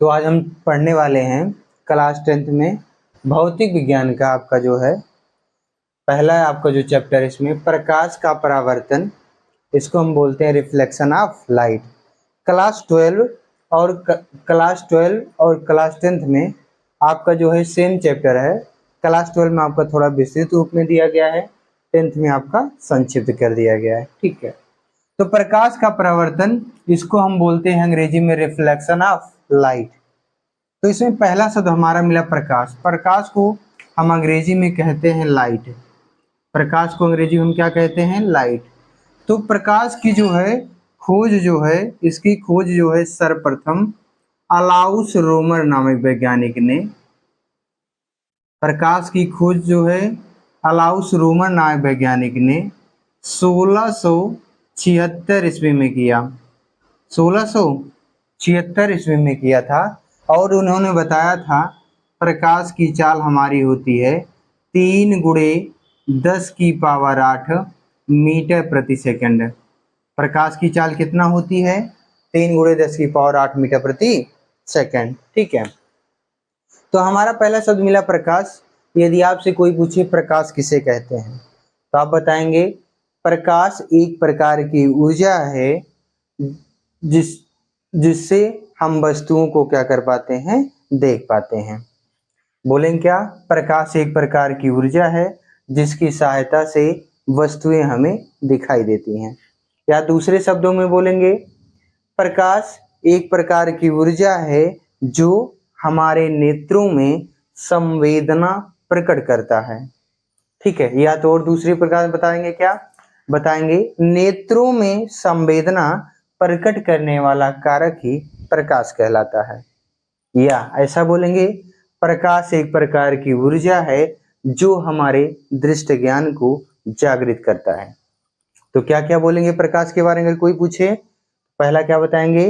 तो आज हम पढ़ने वाले हैं क्लास 10th में भौतिक विज्ञान का आपका जो है पहला है आपका जो चैप्टर इसमें प्रकाश का परावर्तन, इसको हम बोलते हैं रिफ्लेक्शन ऑफ लाइट। क्लास 12 और क्लास 10th में आपका जो है सेम चैप्टर है। क्लास 12 में आपका थोड़ा विस्तृत रूप में दिया गया है, 10th में आपका संक्षिप्त कर दिया गया है। ठीक है, तो प्रकाश का परावर्तन इसको हम बोलते हैं अंग्रेजी में रिफ्लेक्शन ऑफ लाइट। तो इसमें पहला शब्द हमारा मिला प्रकाश। प्रकाश को हम अंग्रेजी में कहते हैं लाइट। प्रकाश को अंग्रेजी में हम क्या कहते हैं? लाइट। तो प्रकाश की जो है खोज जो है इसकी खोज जो है सर्वप्रथम अलाउस रोमर नामक वैज्ञानिक ने, प्रकाश की खोज जो है अलाउस रोमर नामक वैज्ञानिक ने 1676 ईस्वी में किया। 1676 ईस्वी में किया था और उन्होंने बताया था प्रकाश की चाल हमारी होती है 3 गुणे 10 की पावर 8 मीटर प्रति सेकंड। प्रकाश की चाल कितना होती है? 3 गुणे 10 की पावर 8 मीटर प्रति सेकंड। ठीक है, तो हमारा पहला शब्द मिला प्रकाश। यदि आपसे कोई पूछे प्रकाश किसे कहते हैं तो आप बताएंगे प्रकाश एक प्रकार की ऊर्जा है जिससे हम वस्तुओं को क्या कर पाते हैं? देख पाते हैं। बोलेंगे क्या? प्रकाश एक प्रकार की ऊर्जा है जिसकी सहायता से वस्तुएं हमें दिखाई देती हैं। या दूसरे शब्दों में बोलेंगे प्रकाश एक प्रकार की ऊर्जा है जो हमारे नेत्रों में संवेदना प्रकट करता है। ठीक है, या तो और दूसरे प्रकार में बताएंगे क्या? बताएंगे नेत्रों में संवेदना प्रकट करने वाला कारक ही प्रकाश कहलाता है। या ऐसा बोलेंगे प्रकाश एक प्रकार की ऊर्जा है जो हमारे दृष्टि ज्ञान को जागृत करता है। तो क्या क्या बोलेंगे प्रकाश के बारे में? कोई पूछे पहला क्या बताएंगे?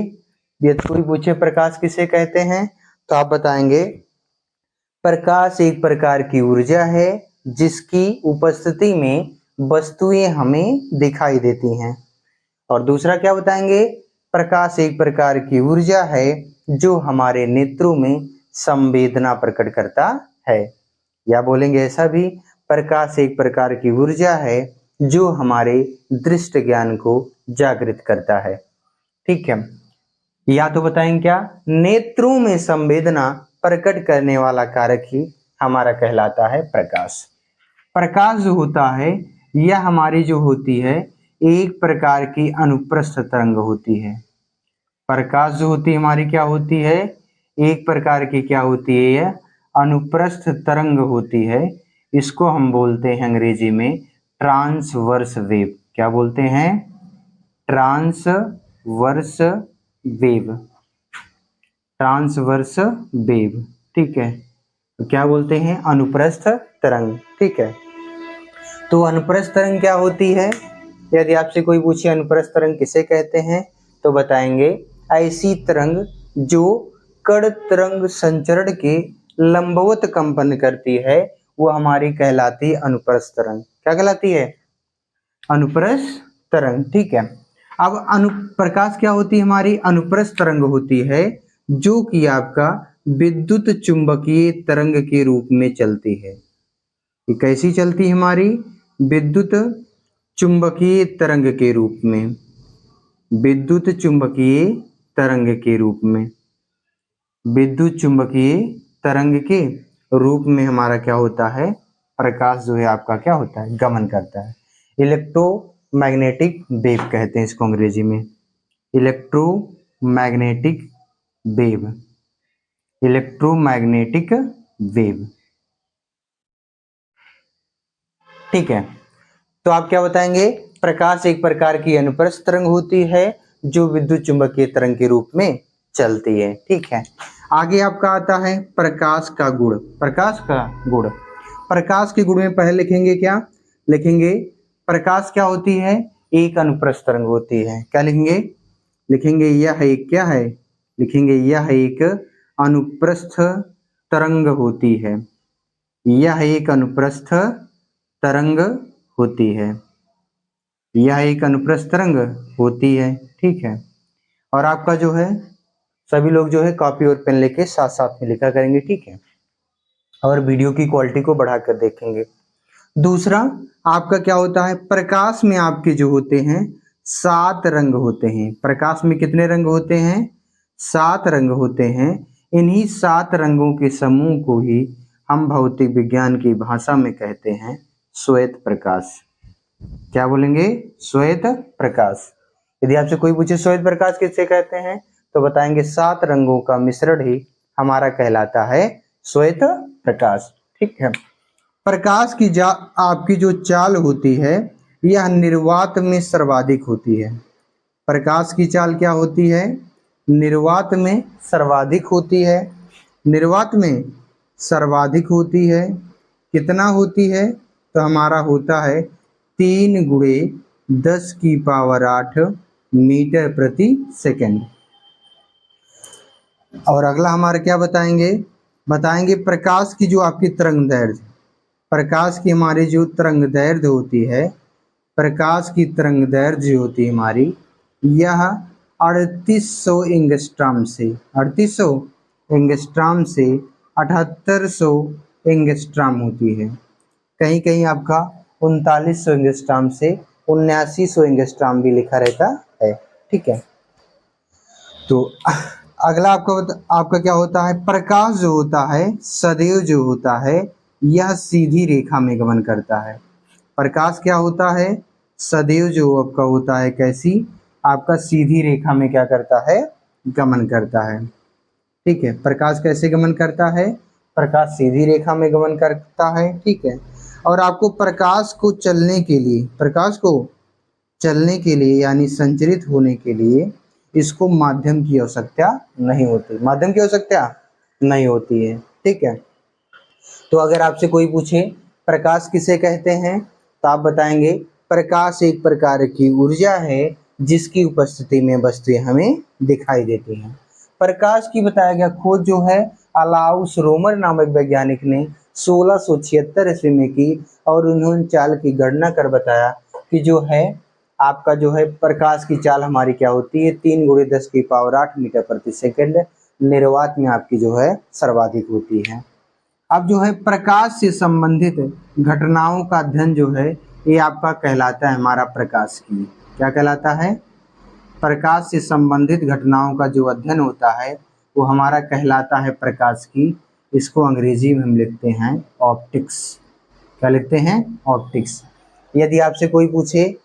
यदि कोई पूछे प्रकाश किसे कहते हैं तो आप बताएंगे प्रकाश एक प्रकार की ऊर्जा है जिसकी उपस्थिति में वस्तुएं हमें दिखाई देती हैं। और दूसरा क्या बताएंगे? प्रकाश एक प्रकार की ऊर्जा है जो हमारे नेत्रों में संवेदना प्रकट करता है। या बोलेंगे ऐसा भी प्रकाश एक प्रकार की ऊर्जा है जो हमारे दृष्टि ज्ञान को जागृत करता है। ठीक है, या तो बताएंगे क्या? नेत्रों में संवेदना प्रकट करने वाला कारक ही हमारा कहलाता है प्रकाश। प्रकाश जो होता है यह हमारी जो होती है एक प्रकार की अनुप्रस्थ तरंग होती है। प्रकाश जो होती है हमारी क्या होती है? एक प्रकार की क्या होती है? यह अनुप्रस्थ तरंग होती है। इसको हम बोलते हैं अंग्रेजी में ट्रांसवर्स वेव। क्या बोलते हैं? Transverse wave. Transverse wave. ठीक है, तो क्या बोलते हैं? अनुप्रस्थ तरंग। ठीक है, तो अनुप्रस्थ तरंग क्या होती है? यदि आपसे कोई पूछे अनुप्रस्थ तरंग किसे कहते हैं तो बताएंगे ऐसी तरंग जो कण तरंग संचरण के लंबवत कंपन करती है वो हमारी कहलाती है अनुप्रस्थ तरंग। क्या कहलाती है? अनुप्रस्थ तरंग। ठीक है, अब प्रकाश क्या होती है हमारी? अनुप्रस्थ तरंग होती है जो कि आपका विद्युत चुंबकीय तरंग के रूप में चलती है। ये कैसी चलती है हमारी? विद्युत चुंबकीय तरंग के रूप में। विद्युत चुंबकीय तरंग के रूप में। विद्युत चुंबकीय तरंग के रूप में हमारा क्या होता है? प्रकाश जो है आपका क्या होता है? गमन करता है। इलेक्ट्रोमैग्नेटिक वेव कहते हैं इसको अंग्रेजी में। Electromagnetic wave. Electromagnetic wave. ठीक है, तो आप क्या बताएंगे? प्रकाश एक प्रकार की अनुप्रस्थ तरंग होती है जो विद्युत चुंबकीय तरंग के रूप में चलती है। ठीक है, आगे आपका आता है प्रकाश का गुण। प्रकाश का गुण। प्रकाश के गुण में पहले लिखेंगे क्या? लिखेंगे प्रकाश क्या होती है? एक अनुप्रस्थ तरंग होती है। क्या लिखेंगे? लिखेंगे यह एक क्या है? लिखेंगे यह एक अनुप्रस्थ तरंग होती है। यह एक अनुप्रस्थ तरंग होती है। यह एक अनुप्रस्थ तरंग होती है। ठीक है, और आपका जो है सभी लोग जो है कॉपी और पेन लेके साथ साथ में लिखा करेंगे, ठीक है, और वीडियो की क्वालिटी को बढ़ाकर देखेंगे। दूसरा आपका क्या होता है, प्रकाश में आपके जो होते हैं 7 रंग होते हैं। प्रकाश में कितने रंग होते हैं? 7 रंग होते हैं। इन्हीं 7 रंगों के समूह को ही हम भौतिक विज्ञान की भाषा में कहते हैं श्वेत प्रकाश। क्या बोलेंगे? श्वेत प्रकाश। यदि आपसे कोई पूछे श्वेत प्रकाश किसे कहते हैं, तो बताएंगे 7 रंगों का मिश्रण ही हमारा कहलाता है श्वेत प्रकाश, ठीक है। प्रकाश की आपकी जो चाल होती है यह निर्वात में सर्वाधिक होती है। प्रकाश की चाल क्या होती है? निर्वात में सर्वाधिक होती है। निर्वात में सर्वाधिक होती है। कितना होती है? तो हमारा होता है 3 गुणे 10 की पावर 8 मीटर प्रति सेकंड। और अगला हमारा क्या बताएंगे? बताएंगे प्रकाश की जो आपकी तरंग दैर्ध्य, प्रकाश की हमारी जो तरंग दैर्ध्य होती है, प्रकाश की तरंग दैर्ध्य होती है हमारी, यह 3800 एंगस्ट्रॉम से 7800 एंगस्ट्रॉम होती है। कहीं कहीं आपका 3900 एंगस्ट्रॉम से 7900 एंगस्ट्रॉम भी लिखा रहता है, ठीक है। तो अगला आपका क्या होता है? प्रकाश जो होता है सदैव जो होता है यह सीधी रेखा में गमन करता है। प्रकाश क्या होता है? सदैव जो आपका होता है कैसी? आपका सीधी रेखा में क्या करता है? गमन करता है, ठीक है। प्रकाश कैसे गमन करता है? प्रकाश सीधी रेखा में गमन करता है, ठीक है। और आपको प्रकाश को चलने के लिए यानी संचरित होने के लिए इसको माध्यम की आवश्यकता नहीं होती। माध्यम की आवश्यकता नहीं होती है, ठीक है। तो अगर आपसे कोई पूछे प्रकाश किसे कहते हैं, तो आप बताएंगे प्रकाश एक प्रकार की ऊर्जा है जिसकी उपस्थिति में वस्तुएं हमें दिखाई देती हैं। प्रकाश की बताया गया खोज जो है अलाउस रोमर नामक वैज्ञानिक ने 1676 ईस्वी में की, और उन्होंने चाल की गणना कर बताया कि जो है आपका जो है प्रकाश की चाल हमारी क्या होती है? 3 गुणे 10 की पावर 8 मीटर प्रति सेकंड निर्वात में आपकी जो है सर्वाधिक होती है। अब जो है प्रकाश से संबंधित घटनाओं का अध्ययन जो है ये आपका कहलाता है हमारा प्रकाश की। क्या कहलाता है? प्रकाश से संबंधित घटनाओं का जो अध्ययन होता है वो हमारा कहलाता है प्रकाश की। इसको अंग्रेजी में हम लिखते हैं ऑप्टिक्स। क्या लिखते हैं? ऑप्टिक्स। यदि आपसे कोई पूछे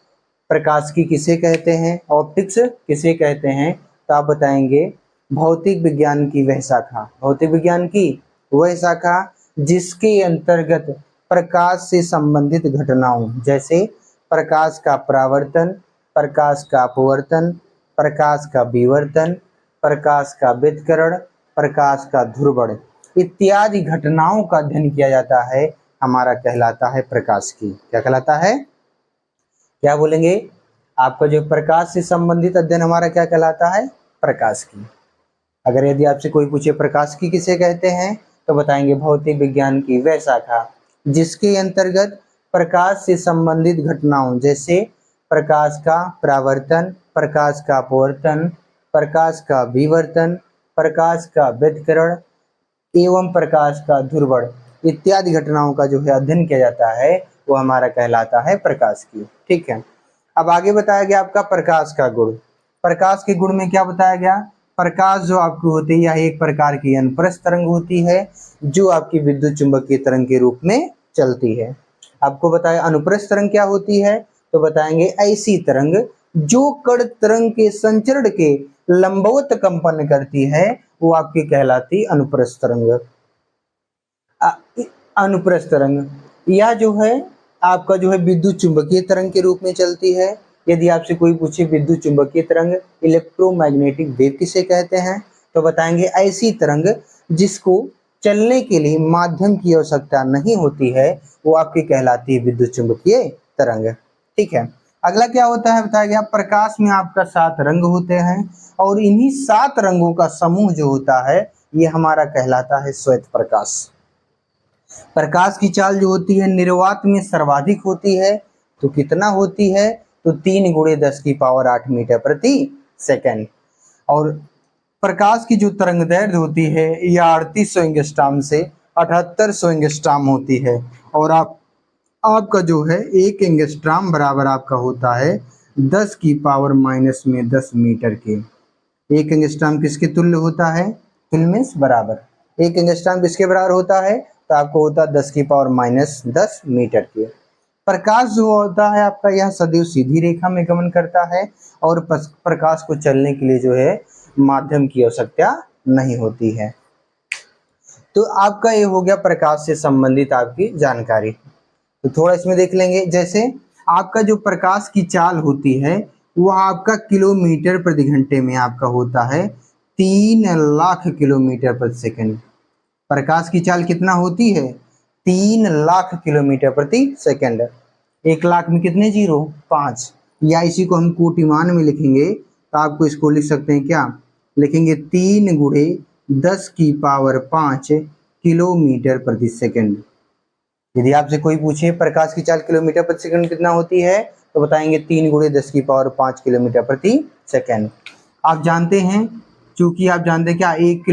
प्रकाश की किसे कहते हैं, ऑप्टिक्स किसे कहते हैं, तो आप बताएंगे भौतिक विज्ञान की वह शाखा, भौतिक विज्ञान की वह शाखा जिसके अंतर्गत प्रकाश से संबंधित घटनाओं जैसे प्रकाश का परावर्तन, प्रकाश का अपवर्तन, प्रकाश का विवर्तन, प्रकाश का व्यतिकरण, प्रकाश का ध्रुवण इत्यादि घटनाओं का अध्ययन किया जाता है, हमारा कहलाता है प्रकाश की। क्या कहलाता है? क्या बोलेंगे? आपका जो प्रकाश से संबंधित अध्ययन हमारा क्या कहलाता है? प्रकाश की। अगर यदि आपसे कोई पूछे प्रकाश की किसे कहते हैं, तो बताएंगे भौतिक विज्ञान की वह शाखा जिसके अंतर्गत प्रकाश से संबंधित घटनाओं जैसे प्रकाश का परावर्तन, प्रकाश का अपवर्तन, प्रकाश का विवर्तन, प्रकाश का व्यतिकरण एवं प्रकाश का ध्रुवण इत्यादि घटनाओं का जो है अध्ययन किया जाता है वो हमारा कहलाता है प्रकाश की, ठीक है। अब आगे बताया गया आपका प्रकाश का गुण। प्रकाश के गुण में क्या बताया गया? प्रकाश जो आपकी होती है यह एक प्रकार की अनुप्रस्थ तरंग होती है जो आपकी विद्युत चुंबकीय तरंग के रूप में चलती है। आपको बताया अनुप्रस्थ तरंग क्या होती है, तो बताएंगे ऐसी तरंग जो कण तरंग के संचरण के लंबवत कंपन करती है वो आपकी कहलाती अनुप्रस्थ तरंग। अनुप्रस्थ तरंग यह जो है आपका जो है विद्युत चुंबकीय तरंग के रूप में चलती है। यदि आपसे कोई पूछे विद्युत चुंबकीय तरंग इलेक्ट्रोमैग्नेटिक वेव किसे कहते हैं, तो बताएंगे ऐसी तरंग जिसको चलने के लिए माध्यम की आवश्यकता नहीं होती है वो आपकी कहलाती है विद्युत चुंबकीय तरंग, ठीक है। अगला क्या होता है बताया गया प्रकाश में आपका 7 रंग होते हैं और इन्हीं 7 रंगों का समूह जो होता है ये हमारा कहलाता है श्वेत प्रकाश। प्रकाश की चाल जो होती है निर्वात में सर्वाधिक होती है, तो कितना होती है? तो 3 गुणे 10 की पावर 8 मीटर प्रति सेकंड। और प्रकाश की जो तरंगदैर्घ्य होती है यह 3800 एंगस्ट्रॉम से 7800 एंगस्ट्रॉम होती है। और आपका जो है 1 एंगस्ट्रॉम बराबर आपका होता है 10 की पावर माइनस में 10 मीटर के। 1 एंगस्ट्रॉम किसके तुल्य होता है? तुल्य मीन्स बराबर। 1 एंगस्ट्रॉम किसके बराबर होता है? तो आपको होता है 10 की पावर माइनस 10 मीटर के। प्रकाश जो होता है आपका यह सदैव सीधी रेखा में गमन करता है और प्रकाश को चलने के लिए जो है माध्यम की आवश्यकता नहीं होती है। तो आपका ये हो गया प्रकाश से संबंधित आपकी जानकारी। तो थोड़ा इसमें देख लेंगे, जैसे आपका जो प्रकाश की चाल होती है वह आपका किलोमीटर प्रति घंटे में आपका होता है 3 लाख किलोमीटर प्रति सेकंड। प्रकाश की चाल कितना होती है? 3 लाख किलोमीटर प्रति सेकंड। 1 लाख में कितने जीरो? 5। या इसी को हम कोटिमान में लिखेंगे तो आपको इसको लिख सकते हैं क्या? लिखेंगे 3 गुणे 10 की पावर 5 किलोमीटर प्रति सेकंड। यदि आपसे कोई पूछे प्रकाश की चाल किलोमीटर प्रति सेकंड कितना होती है तो बताएंगे 3 गुणे 10 की पावर 5 किलोमीटर प्रति सेकंड। आप जानते हैं, चूंकि आप जानते हैं क्या 1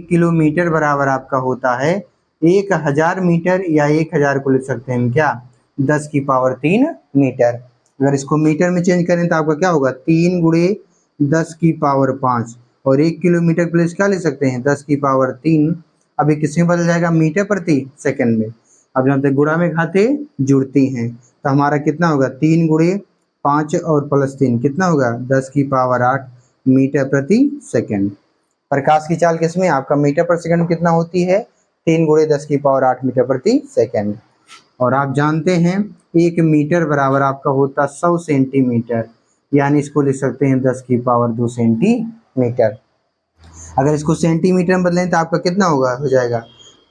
किलोमीटर बराबर आपका होता है 1000 मीटर, या 1000 को लिख सकते हैं हम क्या 10 की पावर 3 मीटर। अगर इसको मीटर में चेंज करें तो आपका क्या होगा 3 गुणे 10 की पावर 5 और 1 किलोमीटर प्लस क्या ले सकते हैं 10 की पावर 3। अभी किसमें बदल जाएगा? मीटर प्रति सेकंड में। अब जानते हैं गुणा में घाते जुड़ती हैं तो हमारा कितना होगा 3 गुणे 5 और प्लस 3 कितना होगा 10 की पावर 8 मीटर प्रति सेकंड। प्रकाश की चाल किसमें आपका मीटर प्रति सेकंड में कितना होती है? 3 गुणे 10 की पावर 8 मीटर प्रति सेकंड। और आप जानते हैं 1 मीटर बराबर आपका होता 100 सेंटीमीटर, यानी इसको लिख सकते हैं 10 की पावर 2 सेंटीमीटर। अगर इसको सेंटीमीटर में बदलें तो आपका कितना होगा हो जाएगा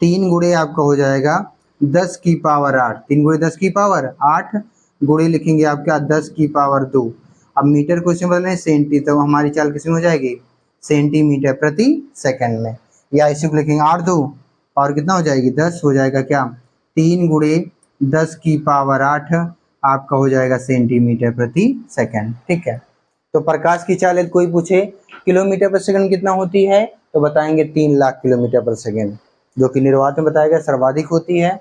3 गुणे आपका हो जाएगा 10 की पावर 8। 3 गुणे 10 की पावर 8 गुणे लिखेंगे आपका 10 की पावर 2। अब मीटर को इसमें बदलें सेंटी, तो हमारी चाल किसमें हो जाएगी सेंटीमीटर प्रति सेकंड में। या इसी को लिखेंगे 8 2 और कितना हो जाएगी 10 हो जाएगा क्या 3 गुणे 10 की पावर 8 आपका हो जाएगा सेंटीमीटर प्रति सेकंड। ठीक है। तो प्रकाश की चाल यदि कोई पूछे किलोमीटर पर सेकंड कितना होती है तो बताएंगे 3 लाख किलोमीटर पर सेकंड, जो कि निर्वात में बताया गया सर्वाधिक होती है।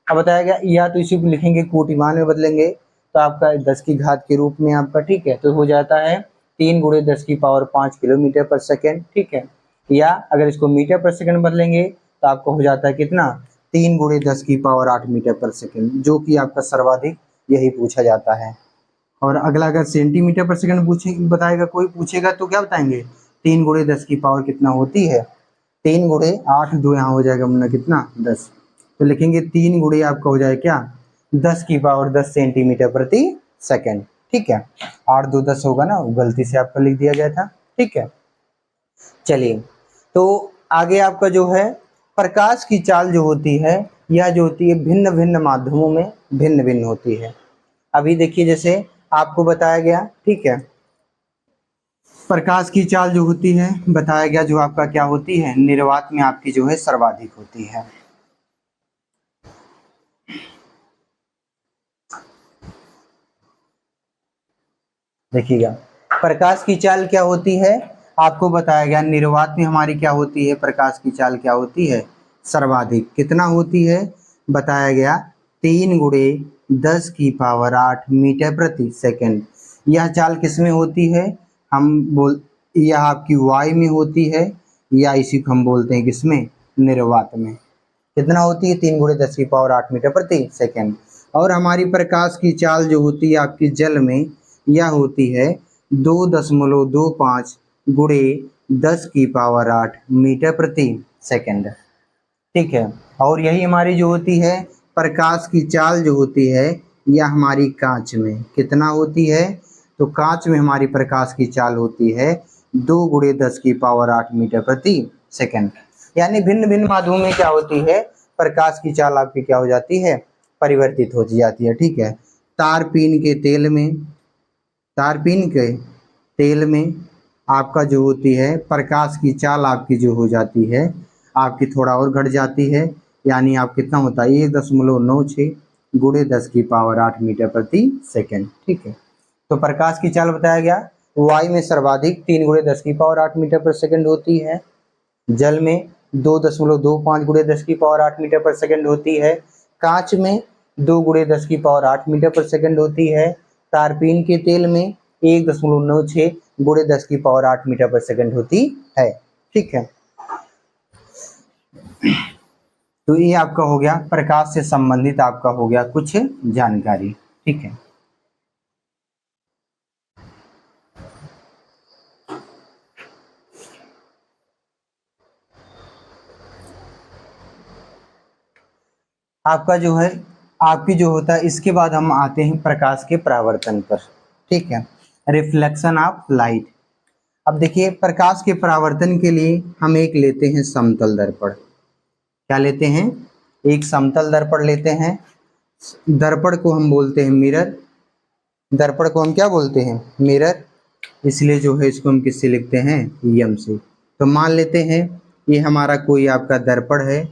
अब बताया गया, या तो इसी को लिखेंगे कोटिमान में बदलेंगे तो आपका 10 की घात के रूप में आपका, ठीक है, तो हो जाता है 3 गुणे 10 की पावर 5 किलोमीटर पर सेकंड। ठीक है। या अगर इसको मीटर पर सेकंड बदलेंगे तो आपको हो जाता है कितना 3 गुणे 10 की पावर 8 मीटर पर सेकंड, जो कि आपका सर्वाधिक यही पूछा जाता है। और अगला अगर सेंटीमीटर पर सेकंड बताएगा कोई पूछेगा तो क्या बताएंगे 3 गुणे 10 की पावर कितना होती है 3 गुणे 8 दो यहाँ हो जाएगा मुन्ना कितना 10, तो लिखेंगे 3 गुणे आपका हो जाएगा क्या 10 की पावर 10 सेंटीमीटर प्रति सेकंड। ठीक है। 8 2 10 होगा ना, गलती से आपका लिख दिया गया था। ठीक है। चलिए, तो आगे आपका जो है प्रकाश की चाल जो होती है यह जो होती है भिन्न भिन्न माध्यमों में भिन्न भिन्न होती है। अभी देखिए जैसे आपको बताया गया, ठीक है, प्रकाश की चाल जो होती है बताया गया जो आपका क्या होती है निर्वात में आपकी जो है सर्वाधिक होती है। देखिएगा प्रकाश की चाल क्या होती है आपको बताया गया निर्वात में हमारी क्या होती है प्रकाश की चाल क्या होती है सर्वाधिक। कितना होती है बताया गया 3 गुणे 10 की पावर 8 मीटर प्रति सेकंड। यह चाल किसमें होती है यह आपकी वायु में होती है, या इसी को हम बोलते हैं किसमें निर्वात में। कितना होती है 3 गुणे 10 की पावर 8 मीटर प्रति सेकंड। और हमारी प्रकाश की चाल जो होती है आपकी जल में यह होती है 2.25 गुणे 10 की पावर 8 मीटर प्रति सेकंड। ठीक है। और यही हमारी जो होती है प्रकाश की चाल जो होती है यह हमारी कांच में कितना होती है तो कांच में हमारी प्रकाश की चाल होती है 2 गुणे 10 की पावर 8 मीटर प्रति सेकंड। यानी भिन्न भिन्न माध्यमों में क्या होती है प्रकाश की चाल आपकी क्या हो जाती है परिवर्तित हो जाती है। ठीक है। तारपीन के तेल में आपका जो होती है प्रकाश की चाल आपकी जो हो जाती है आपकी थोड़ा और घट जाती है, यानी आप कितना होता है 1.96 गुणे 10 की पावर 8 मीटर प्रति सेकंड। ठीक है। तो प्रकाश की चाल बताया गया वायु में सर्वाधिक 3 × 10⁸ मीटर पर सेकंड होती है, जल में 2.25 × 10⁸ मीटर पर सेकंड होती है, कांच में 2 × 10⁸ मीटर पर सेकंड होती है, तारपीन के तेल में 1.96 × 10⁸ मीटर पर सेकंड होती है। ठीक है, तो ये आपका हो गया प्रकाश से संबंधित आपका हो गया कुछ जानकारी। ठीक है, आपका जो है आपकी जो होता है, इसके बाद हम आते हैं प्रकाश के परावर्तन पर। ठीक है, रिफ्लेक्शन ऑफ लाइट। अब देखिए, प्रकाश के परावर्तन के लिए हम एक लेते हैं समतल दर्पण। क्या लेते हैं? एक समतल दर्पण लेते हैं। दर्पण को हम बोलते हैं मिरर। दर्पण को हम क्या बोलते हैं? मिरर। इसलिए जो है इसको हम किससे लिखते हैं? यम से। तो मान लेते हैं ये हमारा कोई आपका दर्पण है,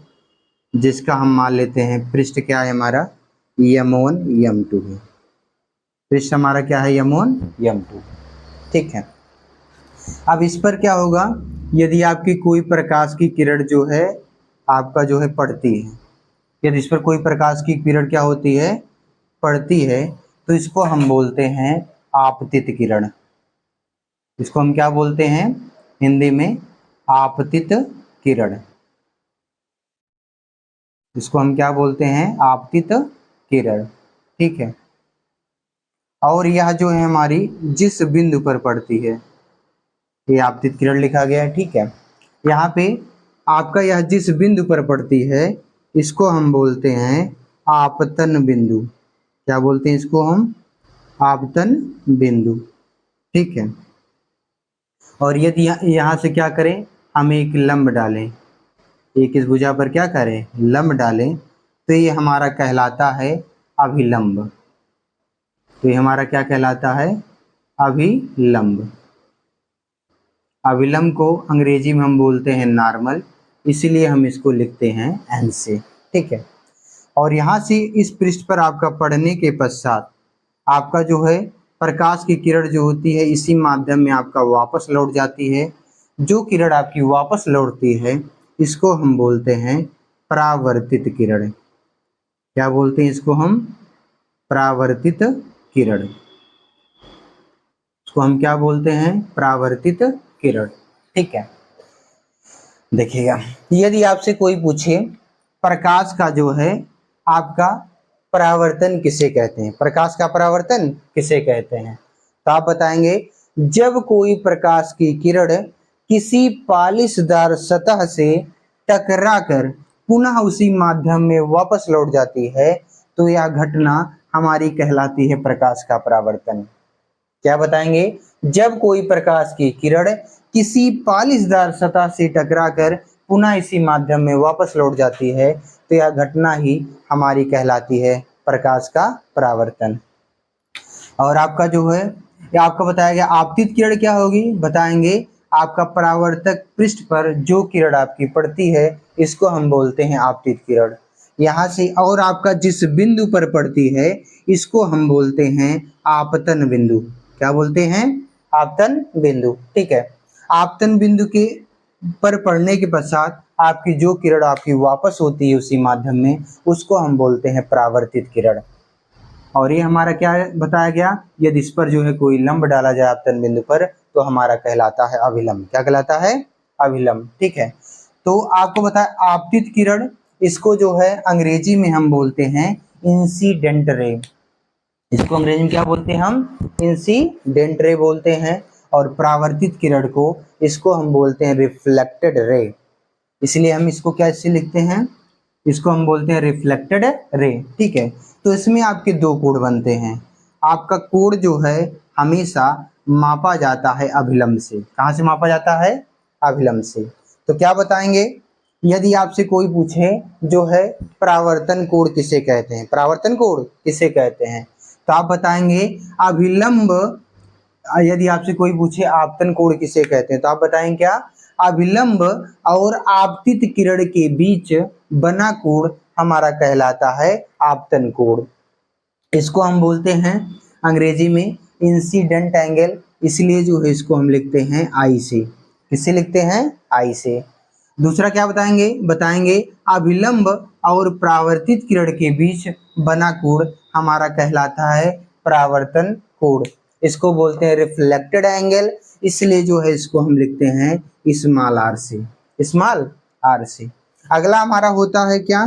जिसका हम मान लेते हैं पृष्ठ क्या है हमारा? यम1 यम2 है। पृष्ठ हमारा क्या है? यम1 यम2। ठीक है, अब इस पर क्या होगा? यदि आपकी कोई प्रकाश की किरण जो है आपका जो है पड़ती है, यदि इस पर कोई प्रकाश की किरण क्या होती है? पड़ती है, तो इसको हम बोलते हैं आपतित किरण। इसको हम क्या बोलते हैं हिंदी में? आपतित किरण। इसको हम क्या बोलते हैं? आपतित किरण। ठीक है, और यह जो है हमारी जिस बिंदु पर पड़ती है, ये आपतित किरण लिखा गया है। ठीक है, यहाँ पे आपका यह जिस बिंदु पर पड़ती है, इसको हम बोलते हैं आपतन बिंदु। क्या बोलते हैं इसको हम? आपतन बिंदु। ठीक है, और यदि यहाँ से क्या करें, हम एक लंब डालें, एक इस भुजा पर क्या करें? लंब डालें, तो ये हमारा कहलाता है अभिलंब। तो ये हमारा क्या कहलाता है? अभिलंब। अभिलंब को अंग्रेजी में हम बोलते हैं नॉर्मल, इसीलिए हम इसको लिखते हैं एन से। ठीक है, और यहाँ से इस पृष्ठ पर आपका पढ़ने के पश्चात आपका जो है प्रकाश की किरण जो होती है इसी माध्यम में आपका वापस लौट जाती है। जो किरण आपकी वापस लौटती है इसको हम बोलते हैं परावर्तित किरण। क्या बोलते हैं इसको हम? परावर्तित किरण। इसको हम क्या बोलते हैं? परावर्तित किरण। ठीक है, देखिएगा, यदि आपसे कोई पूछे प्रकाश का जो है आपका परावर्तन किसे कहते हैं, प्रकाश का परावर्तन किसे कहते हैं, तो आप बताएंगे जब कोई प्रकाश की किरण किसी पालिशदार सतह से टकराकर पुनः उसी माध्यम में वापस लौट जाती है, तो यह घटना हमारी कहलाती है प्रकाश का परावर्तन। क्या बताएंगे? जब कोई प्रकाश की किरण किसी पालिशदार सतह से टकराकर पुनः इसी माध्यम में वापस लौट जाती है, तो यह घटना ही हमारी कहलाती है प्रकाश का परावर्तन। और आपका जो है ये आपका बताया गया आपतित किरण क्या होगी, बताएंगे आपका परावर्तक पृष्ठ पर जो किरण आपकी पड़ती है इसको हम बोलते हैं आपतित किरण। यहाँ से और आपका जिस बिंदु पर पड़ती है इसको हम बोलते हैं आपतन बिंदु। क्या बोलते हैं? आपतन बिंदु। ठीक है, आपतन बिंदु के पर पड़ने के पश्चात आपकी जो किरण आपकी वापस होती है उसी माध्यम में, उसको हम बोलते हैं परावर्तित किरण। और ये हमारा क्या बताया गया? यदि इस पर जो है कोई लंब डाला जाए आपतन बिंदु पर, तो हमारा कहलाता है अभिलंब। क्या कहलाता है? अभिलंब। ठीक है, तो आपको बताया आपतित किरण, इसको जो है अंग्रेजी में हम बोलते हैं इंसिडेंट रे। इसको अंग्रेजी में क्या बोलते हैं हम? इंसिडेंट रे बोलते हैं। और परावर्तित किरण को इसको हम बोलते हैं रिफ्लेक्टेड रे। इसलिए हम इसको कैसे लिखते हैं? इसको हम बोलते हैं रिफ्लेक्टेड रे। ठीक है, तो इसमें आपके दो कोण बनते हैं। आपका कोण जो है हमेशा मापा जाता है अभिलंब से। कहाँ से मापा जाता है? अभिलंब से। तो क्या बताएंगे? यदि आपसे कोई पूछे जो है परावर्तन कोण किसे कहते हैं, परावर्तन कोण किसे कहते हैं, तो आप बताएंगे अभिलंब। यदि आपसे कोई पूछे आपतन कोण किसे कहते हैं, तो आप बताएंगे क्या? अभिलंब और आपतित किरण के बीच बना कोण हमारा कहलाता है आपतन कोण। इसको हम बोलते हैं अंग्रेजी में इंसिडेंट एंगल इसलिए जो है इसको हम लिखते हैं आई से। किससे लिखते हैं? आई से। दूसरा क्या बताएंगे अभिलंब और परावर्तित किरण के बीच बना कोण हमारा कहलाता है परावर्तन कोण। इसको बोलते हैं रिफ्लेक्टेड एंगल, इसलिए जो है इसको हम लिखते हैं स्मॉल आर से। स्मॉल आर से। अगला हमारा होता है क्या?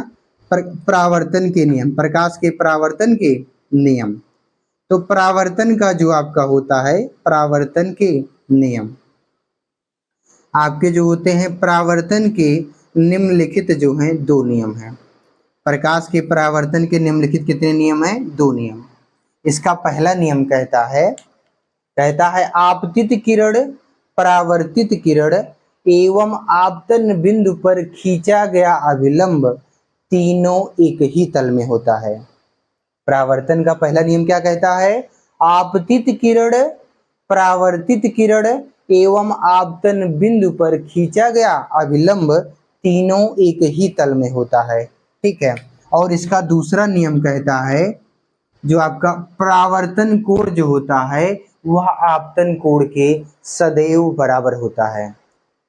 परावर्तन के नियम, प्रकाश के परावर्तन के नियम। तो परावर्तन का जो आपका होता है परावर्तन के नियम, आपके जो होते हैं परावर्तन के निम्नलिखित जो हैं 2 नियम हैं। प्रकाश के परावर्तन के निम्नलिखित कितने नियम हैं? 2 नियम। इसका पहला नियम कहता है आपतित किरण, परावर्तित किरण एवं आपतन बिंदु पर खींचा गया अभिलंब तीनों एक ही तल में होता है। परावर्तन का पहला नियम क्या कहता है? आपतित किरण, परावर्तित किरण एवं आपतन बिंदु पर खींचा गया अभिलंब तीनों एक ही तल में होता है। ठीक है। और इसका दूसरा नियम कहता है जो आपका परावर्तन कोण जो होता है वह आपतन कोण के सदैव बराबर होता है।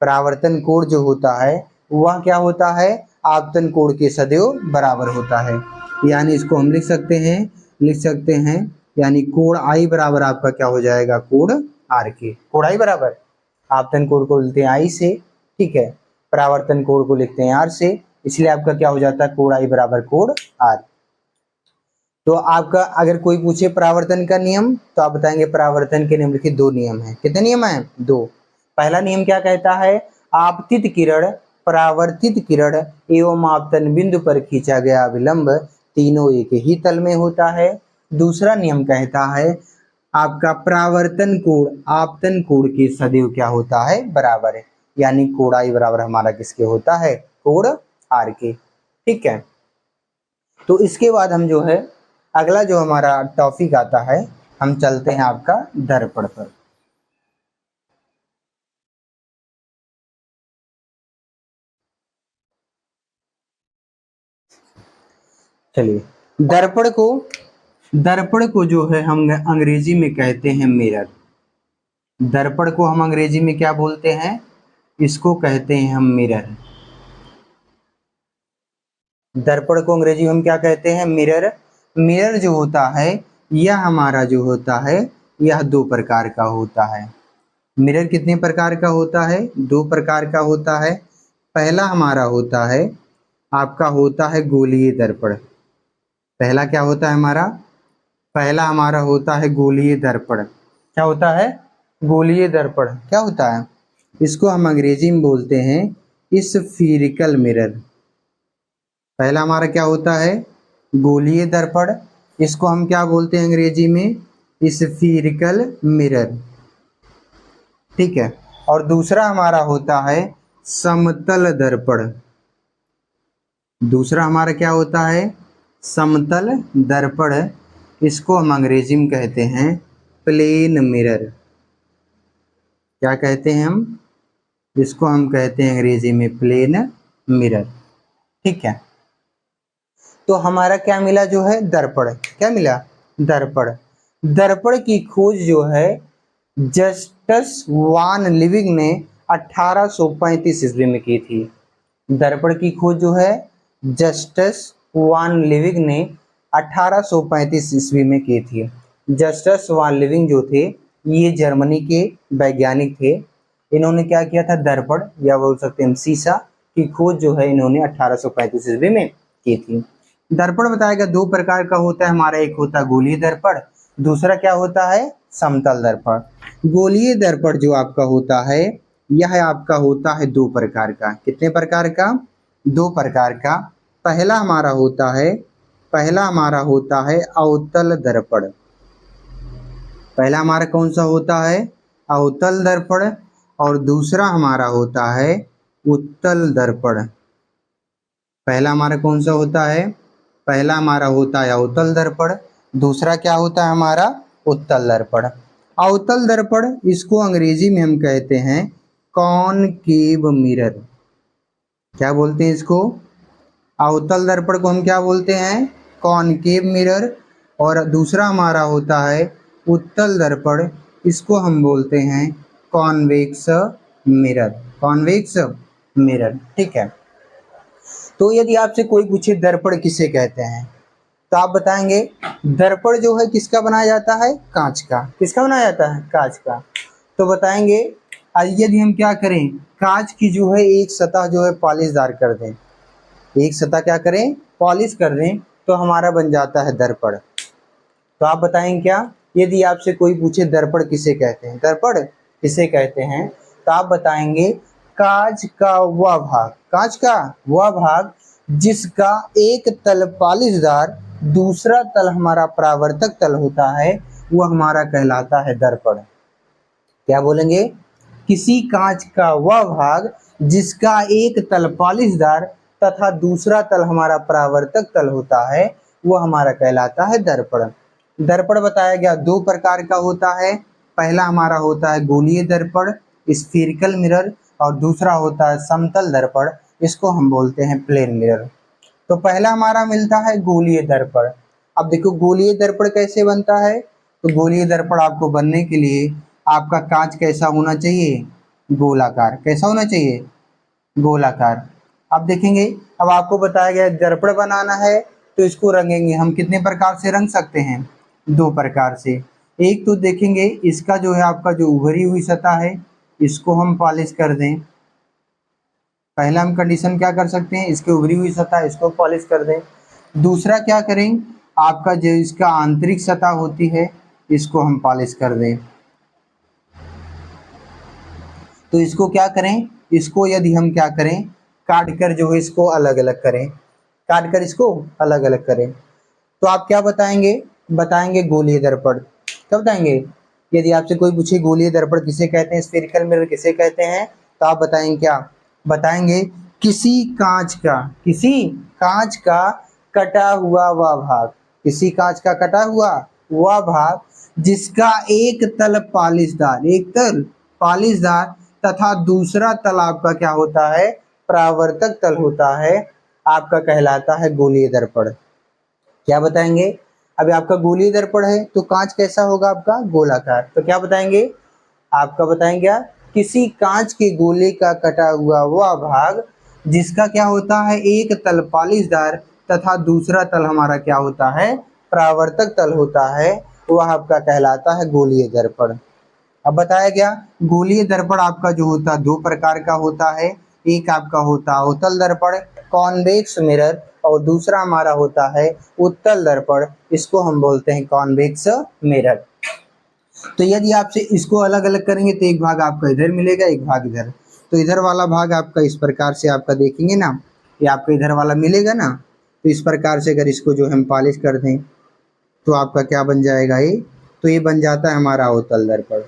परावर्तन कोण जो होता है वह क्या होता है? आपतन कोण के सदैव बराबर होता है। यानी इसको हम लिख सकते हैं यानी कोण आई बराबर आपका क्या हो जाएगा? कोण आर के। कोण आई बराबर आपतन कोण को लिखते हैं आई से, ठीक है, परावर्तन कोण को लिखते हैं आर से, इसलिए आपका क्या हो जाता है? कोण आई बराबर कोण आर। तो आपका अगर कोई पूछे परावर्तन का नियम तो आप बताएंगे परावर्तन के निम्नलिखित 2 नियम हैं। कितने नियम हैं? 2। पहला नियम क्या कहता है? आपतित किरण, परावर्तित किरण एवं आपतन बिंदु पर खींचा गया अभिलंब तीनों एक ही तल में होता है। दूसरा नियम कहता है आपका परावर्तन कोण आपतन कोण के सदैव क्या होता है? बराबर है। यानी कोण आई बराबर हमारा किसके होता है? कोण आर के। ठीक है। तो इसके बाद हम जो है अगला जो हमारा टॉपिक आता है, हम चलते हैं आपका दर्पण पर। चलिए, दर्पण को जो है हम अंग्रेजी में कहते हैं मिरर। दर्पण को हम अंग्रेजी में क्या बोलते हैं? इसको कहते हैं हम मिरर। दर्पण को अंग्रेजी में हम क्या कहते हैं? मिरर। मिरर जो होता है यह हमारा जो होता है यह 2 प्रकार का होता है। मिरर कितने प्रकार का होता है? 2 प्रकार का होता है। पहला हमारा होता है आपका होता है गोलीय दर्पण। पहला क्या होता है हमारा? पहला हमारा होता है गोलीय दर्पण। क्या होता है? गोलीय दर्पण क्या होता है? इसको हम अंग्रेजी में बोलते हैं स्फीरिकल मिरर। पहला हमारा क्या होता है? गोलीय दर्पण। इसको हम क्या बोलते हैं अंग्रेजी में? स्फीरिकल मिरर। ठीक है। और दूसरा हमारा होता है समतल दर्पण। दूसरा हमारा क्या होता है? समतल दर्पण। इसको हम अंग्रेजी में कहते हैं प्लेन मिरर। क्या कहते हैं हम? इसको हम कहते हैं अंग्रेजी में प्लेन मिरर। ठीक है। तो हमारा क्या मिला जो है? दर्पण। क्या मिला? दर्पण। दर्पण की खोज जो है जस्टस वान लिविंग ने 1835 ईस्वी में की थी। दर्पण की खोज जो है जस्टस वान लिविंग ने 1835 ईस्वी में की थी। जस्टस वान लिविंग जो थे ये जर्मनी के वैज्ञानिक थे। इन्होंने क्या किया था? दर्पण या बोल सकते हैं शीशा की खोज जो है इन्होंने 1835 ईस्वी में की थी। दर्पण बताएगा 2 प्रकार का होता है हमारा, एक होता है गोलीय दर्पण, दूसरा क्या होता है? समतल दर्पण। गोलीय दर्पण जो आपका होता है यह आपका होता है 2 प्रकार का। कितने प्रकार का? 2 प्रकार का। पहला हमारा होता है अवतल दर्पण। पहला हमारा कौन सा होता है? अवतल दर्पण। और दूसरा हमारा होता है उत्तल दर्पण। पहला हमारा कौन सा होता है? पहला हमारा होता है अवतल दर्पण, दूसरा क्या होता है हमारा? उत्तल दर्पण। अवतल दर्पण इसको अंग्रेजी में हम कहते हैं कॉनकेव मिरर। क्या बोलते हैं इसको? अवतल दर्पण को हम क्या बोलते हैं? Concave mirror. और दूसरा हमारा होता है उत्तल दर्पण, इसको हम बोलते हैं कॉन्वेक्स मिरर, कॉन्वेक्स मिरर। ठीक है, तो यदि आपसे कोई पूछे दर्पण किसे कहते हैं, तो आप बताएंगे दर्पण जो है किसका बनाया जाता है, कांच का। किसका बनाया जाता है, कांच का। तो बताएंगे यदि हम क्या करें, कांच की जो है एक सतह जो है पॉलिशदार कर दें, एक सतह क्या करें, पॉलिश कर दें, तो हमारा बन जाता है दर्पण। तो आप बताएंगे क्या, यदि आपसे कोई पूछे दर्पण किसे कहते हैं, दर्पण किसे कहते हैं, तो आप बताएंगे कांच का वह भाग, कांच का वह भाग जिसका एक तल पॉलिशदार, दूसरा तल हमारा परावर्तक तल होता है, वह हमारा कहलाता है दर्पण। क्या बोलेंगे, किसी कांच का वह भाग जिसका एक तल पॉलिशदार तथा दूसरा तल हमारा परावर्तक तल होता है, वह हमारा कहलाता है दर्पण। दर्पण बताया गया दो प्रकार का होता है, पहला हमारा होता है गोलीय दर्पण, स्फीरिकल मिरर, और दूसरा होता है समतल दर्पण, इसको हम बोलते हैं प्लेन मिरर। तो पहला हमारा मिलता है गोलीय दर्पण। अब देखो गोलीय दर्पण कैसे बनता है, तो गोलीय दर्पण आपको बनने के लिए आपका कांच कैसा होना चाहिए, गोलाकार। कैसा होना चाहिए, गोलाकार। अब देखेंगे, अब आपको बताया गया दर्पण बनाना है, तो इसको रंगेंगे हम कितने प्रकार से रंग सकते हैं, दो प्रकार से। एक तो देखेंगे इसका जो है आपका जो उभरी हुई सतह है, इसको हम पॉलिश कर दें। पहला हम कंडीशन क्या कर सकते हैं, इसकी उभरी हुई सतह इसको पॉलिश कर दें। दूसरा क्या करें, आपका जो इसका आंतरिक सतह होती है, इसको हम पॉलिश कर दें। तो इसको क्या करें, इसको यदि हम क्या करें, काट कर जो है इसको अलग अलग करें, काट कर इसको अलग अलग करें। तो आप क्या बताएंगे, बताएंगे गोलीय दर्पण। क्या बताएंगे, यदि आपसे कोई पूछे गोलीय दर्पण किसे कहते हैं, स्फेरिकल मिरर किसे कहते हैं, तो आप बताएंगे क्या, बताएंगे किसी कांच का, किसी कांच का कटा हुआ वह भाग, किसी कांच का कटा हुआ वह भाग जिसका एक तल पॉलिशदार, एक तल पॉलिशदार तथा दूसरा तल आपका क्या होता है, परावर्तक तल होता है, आपका कहलाता है गोलीय दर्पण। क्या बताएंगे, अभी आपका गोलीय दर्पण है तो कांच कैसा होगा आपका, गोलाकार। तो क्या बताएंगे, आपका बताएंगे क्या, किसी कांच के गोले का कटा हुआ वह भाग जिसका क्या होता है, एक तल पॉलिशदार तथा दूसरा तल हमारा क्या होता है, परावर्तक तल होता है, वह आपका कहलाता है गोलीय दर्पण। अब बताया गया गोलीय दर्पण आपका जो होता है दो प्रकार का होता है, एक आपका होता है अवतल दर्पण कॉन्वेक्स मिरर, और दूसरा हमारा होता है उत्तल दर्पण, इसको हम बोलते हैं कॉन्वेक्स मिरर। तो यदि आपसे इसको अलग अलग करेंगे तो एक भाग आपका इधर मिलेगा, एक भाग इधर। तो इधर वाला भाग आपका इस प्रकार से आपका देखेंगे ना, ये आपका इधर वाला मिलेगा ना, तो इस प्रकार से अगर इसको जो हम पॉलिश कर दें तो आपका क्या बन जाएगा, ये तो ये बन जाता है हमारा अवतल दर्पण।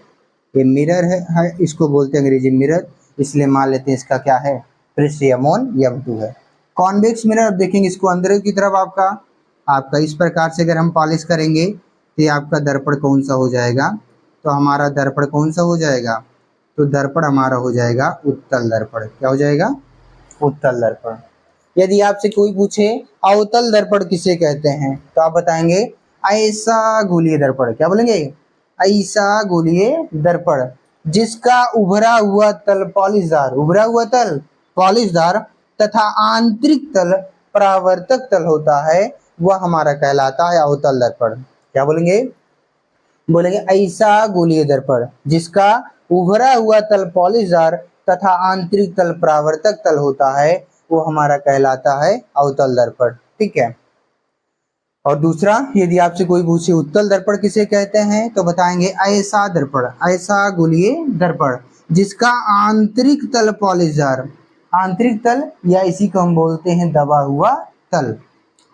ये मिरर है, इसको बोलते हैं अंग्रेजी मिरर, इसलिए मान लेते हैं इसका क्या है, पृष्ठीय यौन M2 है। कॉन्वेक्स मिरर अब देखेंगे इसको अंदर की तरफ आपका आपका इस प्रकार से अगर हम पॉलिश करेंगे तो ये आपका दर्पण कौन सा हो जाएगा, तो हमारा दर्पण कौन सा हो जाएगा, तो दर्पण हमारा हो जाएगा उत्तल दर्पण। क्या हो जाएगा, उत्तल दर्पण। यदि आपसे कोई पूछे अवतल दर्पण किसे कहते हैं, तो आप बताएंगे ऐसा गोलीय दर्पण। क्या बोलेंगे, ऐसा गोलीय दर्पण जिसका उभरा हुआ तल पॉलिशदार, उभरा हुआ तल पॉलिशदार तथा आंतरिक तल परावर्तक तल होता है, वह हमारा कहलाता है अवतल दर्पण। क्या बोलेंगे, बोलेंगे ऐसा गोलीय दर्पण जिसका उभरा हुआ तल पॉलिशदार तथा आंतरिक तल परावर्तक तल होता है, वो हमारा कहलाता है अवतल दर्पण। ठीक है, और दूसरा यदि आपसे कोई पूछे उत्तल दर्पण किसे कहते हैं, तो बताएंगे ऐसा दर्पण, ऐसा गोलीय दर्पण जिसका आंतरिक तल पॉलिशदार, आंतरिक तल या इसी को हम बोलते हैं दबा हुआ तल,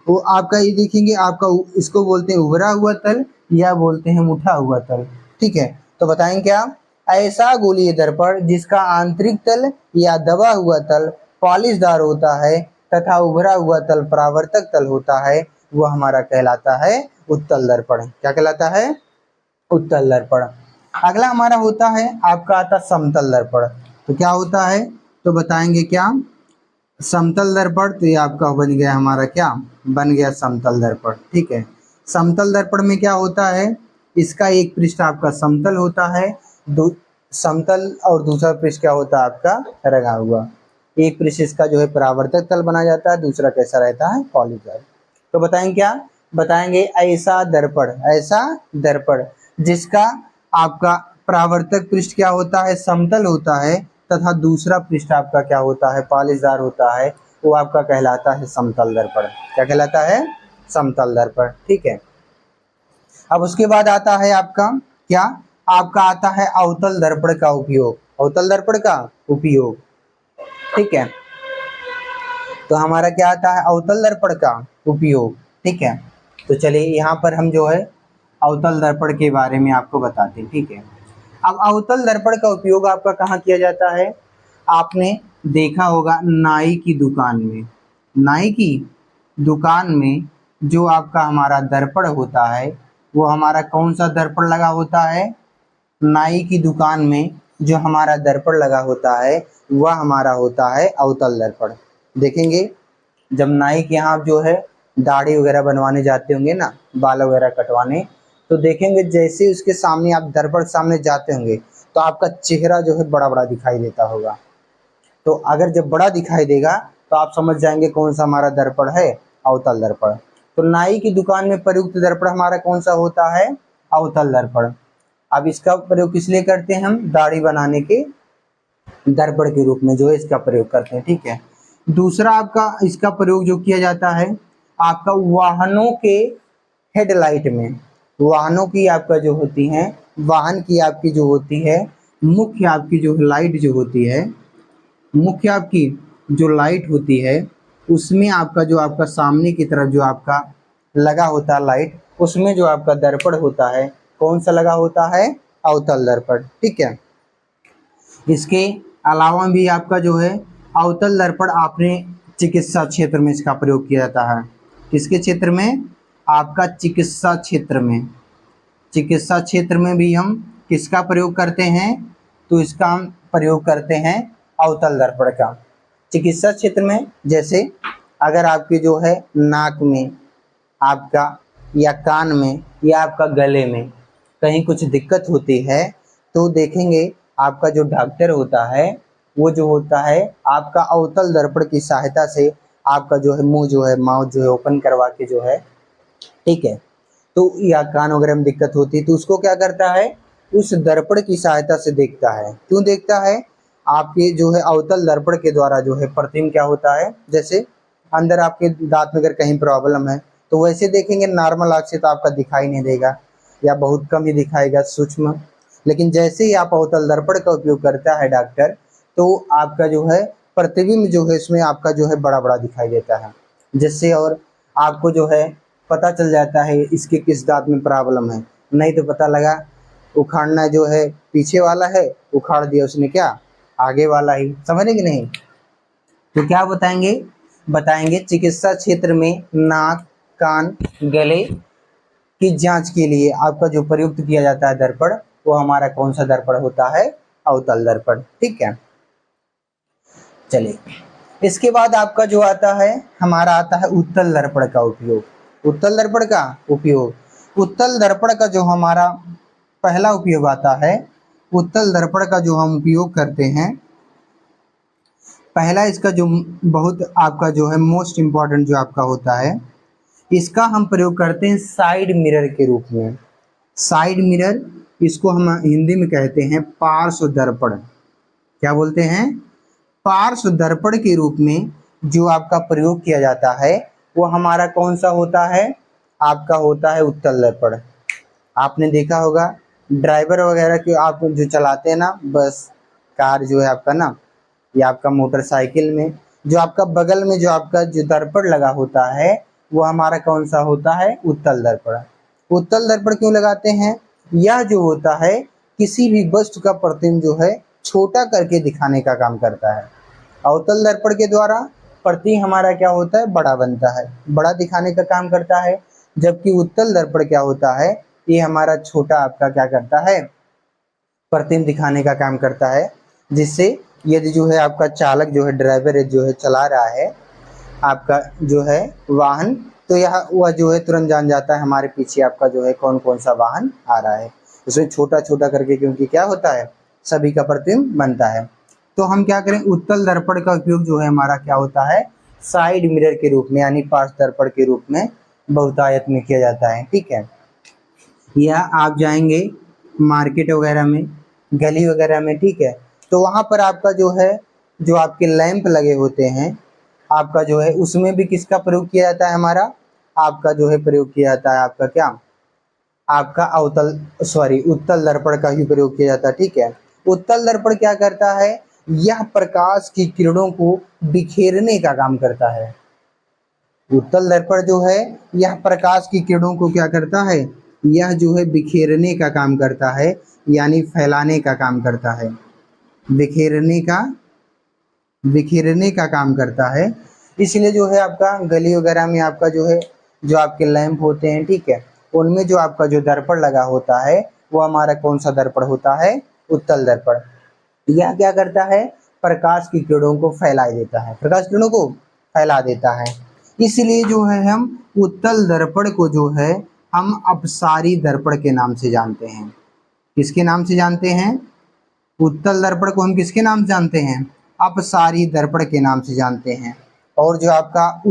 वो आपका ये देखेंगे आपका इसको बोलते हैं उभरा हुआ तल या बोलते हैं उठा हुआ तल। ठीक है, तो बताएंगे क्या, ऐसा गोलीय दर्पण जिसका आंतरिक तल या दबा हुआ तल पॉलिशदार होता है तथा उभरा हुआ तल परावर्तक तल होता है, वह हमारा कहलाता है उत्तल दर्पण। क्या कहलाता है, उत्तल दर्पण। अगला हमारा होता है आपका आता समतल दर्पण। तो क्या होता है, तो बताएंगे क्या, समतल दर्पण, तो ये आपका बन गया हमारा क्या, बन गया समतल दर्पण। ठीक है, समतल दर्पण में क्या होता है, इसका एक पृष्ठ आपका समतल होता है, समतल, और दूसरा पृष्ठ क्या होता है आपका रंगा हुआ। एक पृष्ठ इसका जो है परावर्तक तल बना जाता है, दूसरा कैसा रहता है पॉलीगॉन। तो बताएंगे क्या, बताएंगे ऐसा दर्पण जिसका आपका परावर्तक पृष्ठ क्या होता है समतल होता है, तथा दूसरा पृष्ठ आपका क्या होता है पॉलीदार होता है, वो आपका कहलाता है समतल दर्पण। क्या कहलाता है, समतल दर्पण। ठीक है, अब उसके बाद आता है आपका क्या, आपका आता है अवतल दर्पण का उपयोग, अवतल दर्पण का उपयोग। ठीक है, तो हमारा क्या आता है अवतल दर्पण का उपयोग। ठीक है, तो चलिए यहाँ पर हम जो है अवतल दर्पण के बारे में आपको बताते हैं। ठीक है, अब अवतल दर्पण का उपयोग आपका कहाँ किया जाता है, आपने देखा होगा नाई की दुकान में, नाई की दुकान में जो आपका हमारा दर्पण होता है वो हमारा कौन सा दर्पण लगा होता है, नाई की दुकान में जो हमारा दर्पण लगा होता है वह हमारा होता है अवतल दर्पण। देखेंगे जब नाई के यहाँ जो है दाढ़ी वगैरह बनवाने जाते होंगे ना, बाल वगैरह कटवाने, तो देखेंगे जैसे उसके सामने आप दर्पण सामने जाते होंगे तो आपका चेहरा जो है बड़ा बड़ा दिखाई देता होगा। तो अगर जब बड़ा दिखाई देगा तो आप समझ जाएंगे कौन सा हमारा दर्पण है, अवतल दर्पण। तो नाई की दुकान में प्रयुक्त दर्पण हमारा कौन सा होता है, अवतल दर्पण। अब इसका प्रयोग किस लिए करते हैं हम, दाढ़ी बनाने के दर्पण के रूप में जो है इसका प्रयोग करते हैं। ठीक है, दूसरा आपका इसका प्रयोग जो किया जाता है आपका वाहनों के हेडलाइट में, वाहनों की आपका जो होती है, वाहन की आपकी जो होती है मुख्य आपकी जो लाइट जो होती है, मुख्य आपकी जो लाइट होती है उसमें आपका जो आपका सामने की तरफ जो आपका लगा होता है लाइट, उसमें जो आपका दर्पण होता है कौन सा लगा होता है, अवतल दर्पण। ठीक है, इसके अलावा भी आपका जो है अवतल दर्पण आपने चिकित्सा क्षेत्र में इसका प्रयोग किया जाता है। किसके क्षेत्र में, आपका चिकित्सा क्षेत्र में, चिकित्सा क्षेत्र में भी हम किसका प्रयोग करते हैं, तो इसका हम प्रयोग करते हैं अवतल दर्पण का चिकित्सा क्षेत्र में। जैसे अगर आपके जो है नाक में आपका या कान में या आपका गले में कहीं कुछ दिक्कत होती है तो देखेंगे आपका जो डॉक्टर होता है वो जो होता है आपका अवतल दर्पण की सहायता से आपका जो है मुंह जो है माउथ जो है ओपन करवा के जो है, ठीक है, तो या कान वगैरह में दिक्कत होती है तो उसको क्या करता है, उस दर्पण की सहायता से देखता है। क्यों देखता है, आपके जो है अवतल दर्पण के द्वारा जो है प्रतिबिंब क्या होता है, जैसे अंदर आपके दांत में अगर कहीं प्रॉब्लम है तो वैसे देखेंगे नॉर्मल आँख से तो आपका दिखाई नहीं देगा या बहुत कम ही दिखाएगा सूक्ष्म, लेकिन जैसे ही आप अवतल दर्पण का उपयोग करता है डॉक्टर तो आपका जो है प्रतिबिंब जो है इसमें आपका जो है बड़ा बड़ा दिखाई देता है, जिससे और आपको जो है पता चल जाता है इसके किस दांत में प्रॉब्लम है। नहीं तो पता लगा उखाड़ना जो है पीछे वाला है, उखाड़ दिया उसने क्या आगे वाला ही, समझ कि नहीं। तो क्या बताएंगे, बताएंगे चिकित्सा क्षेत्र में नाक कान गले की जांच के लिए आपका जो प्रयुक्त किया जाता है दर्पण वो हमारा कौन सा दर्पण होता है, अवतल दर्पण। ठीक है, चलिए इसके बाद आपका जो आता है हमारा आता है उत्तल दर्पण का उपयोग। उत्तल दर्पण का उपयोग, उत्तल दर्पण का जो हमारा पहला उपयोग आता है, उत्तल दर्पण का जो हम उपयोग करते हैं पहला इसका जो बहुत आपका जो है मोस्ट इम्पॉर्टेंट जो आपका होता है, इसका हम प्रयोग करते हैं साइड मिरर के रूप में। साइड मिरर इसको हम हिंदी में कहते हैं पार्श्व दर्पण। क्या बोलते हैं, पार्श्व दर्पण के रूप में जो आपका प्रयोग किया जाता है वो हमारा कौन सा होता है, आपका होता है उत्तल दर्पण। आपने देखा होगा ड्राइवर वगैरह के आप जो चलाते हैं ना बस कार जो है आपका ना या आपका मोटरसाइकिल में जो आपका बगल में जो आपका जो दर्पण लगा होता है वो हमारा कौन सा होता है, उत्तल दर्पण। उत्तल दर्पण क्यों लगाते हैं, यह जो होता है किसी भी वस्तु का प्रतिबिंब जो है छोटा करके दिखाने का काम करता है। अवतल दर्पण के द्वारा प्रतिबिंब हमारा क्या होता है, बड़ा बनता है, बड़ा दिखाने का काम करता है, जबकि उत्तल दर्पण क्या होता है, ये हमारा छोटा आपका क्या करता है, प्रतिबिंब दिखाने का काम करता है। जिससे यदि जो है आपका चालक जो है ड्राइवर जो है चला रहा है आपका जो है वाहन तो यह वह जो है तुरंत जान जाता है हमारे पीछे आपका जो है कौन कौन सा वाहन आ रहा है। उसमें छोटा छोटा करके क्योंकि क्या होता है सभी का प्रतिबिंब बनता है। तो हम क्या करें, उत्तल दर्पण का उपयोग जो है हमारा क्या होता है साइड मिरर के रूप में यानी पार्श्व दर्पण के रूप में बहुतायत में किया जाता है। ठीक है, या आप जाएंगे मार्केट वगैरह में, गली वगैरह में, ठीक है, तो वहाँ पर आपका जो है जो आपके लैंप लगे होते हैं आपका जो है उसमें भी किसका प्रयोग किया जाता है, हमारा आपका जो है प्रयोग किया जाता है आपका क्या, आपका उत्तल दर्पण का ही प्रयोग किया जाता है। ठीक है, उत्तल दर्पण क्या करता है, यह प्रकाश की किरणों को बिखेरने का काम करता है। उत्तल दर्पण जो है यह प्रकाश की किरणों को क्या करता है, यह जो है बिखेरने का काम करता है, यानी फैलाने का काम करता है, बिखेरने का काम करता है। इसलिए जो है आपका गली वगैरह में आपका जो है जो आपके लैंप होते हैं, ठीक है, उनमें जो आपका जो दर्पण लगा होता है वो हमारा कौन सा दर्पण होता है, उत्तल दर्पण। यह क्या करता है, प्रकाश की किरणों को फैला देता है, प्रकाश किरणों को फैला देता है। इसलिए जो है हम उत्तल दर्पण को जो है हम अपसारी दर्पण के नाम से जानते हैं। किसके नाम से जानते हैं, उत्तल दर्पण को हम किसके नाम से जानते हैं, अपसारी दर्पण के नाम से जानते हैं। और जो आपका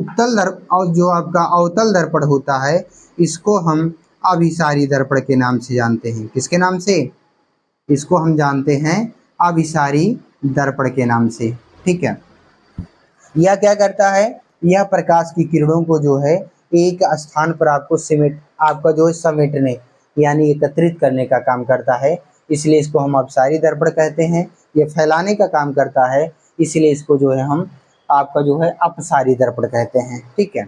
और जो आपका अवतल दर्पण होता है इसको हम अभिसारी दर्पण के नाम से जानते हैं। किसके नाम से, इसको हम जानते हैं अभिसारी दर्पण के नाम से। ठीक है, यह क्या करता है, यह प्रकाश की किरणों को जो है एक स्थान पर आपका जो है समेटने यानी एकत्रित करने का काम करता है, इसलिए इसको हम अपसारी दर्पण कहते हैं। ये फैलाने का काम करता है, इसलिए इसको जो है हम आपका जो है अपसारी दर्पण कहते हैं। ठीक है,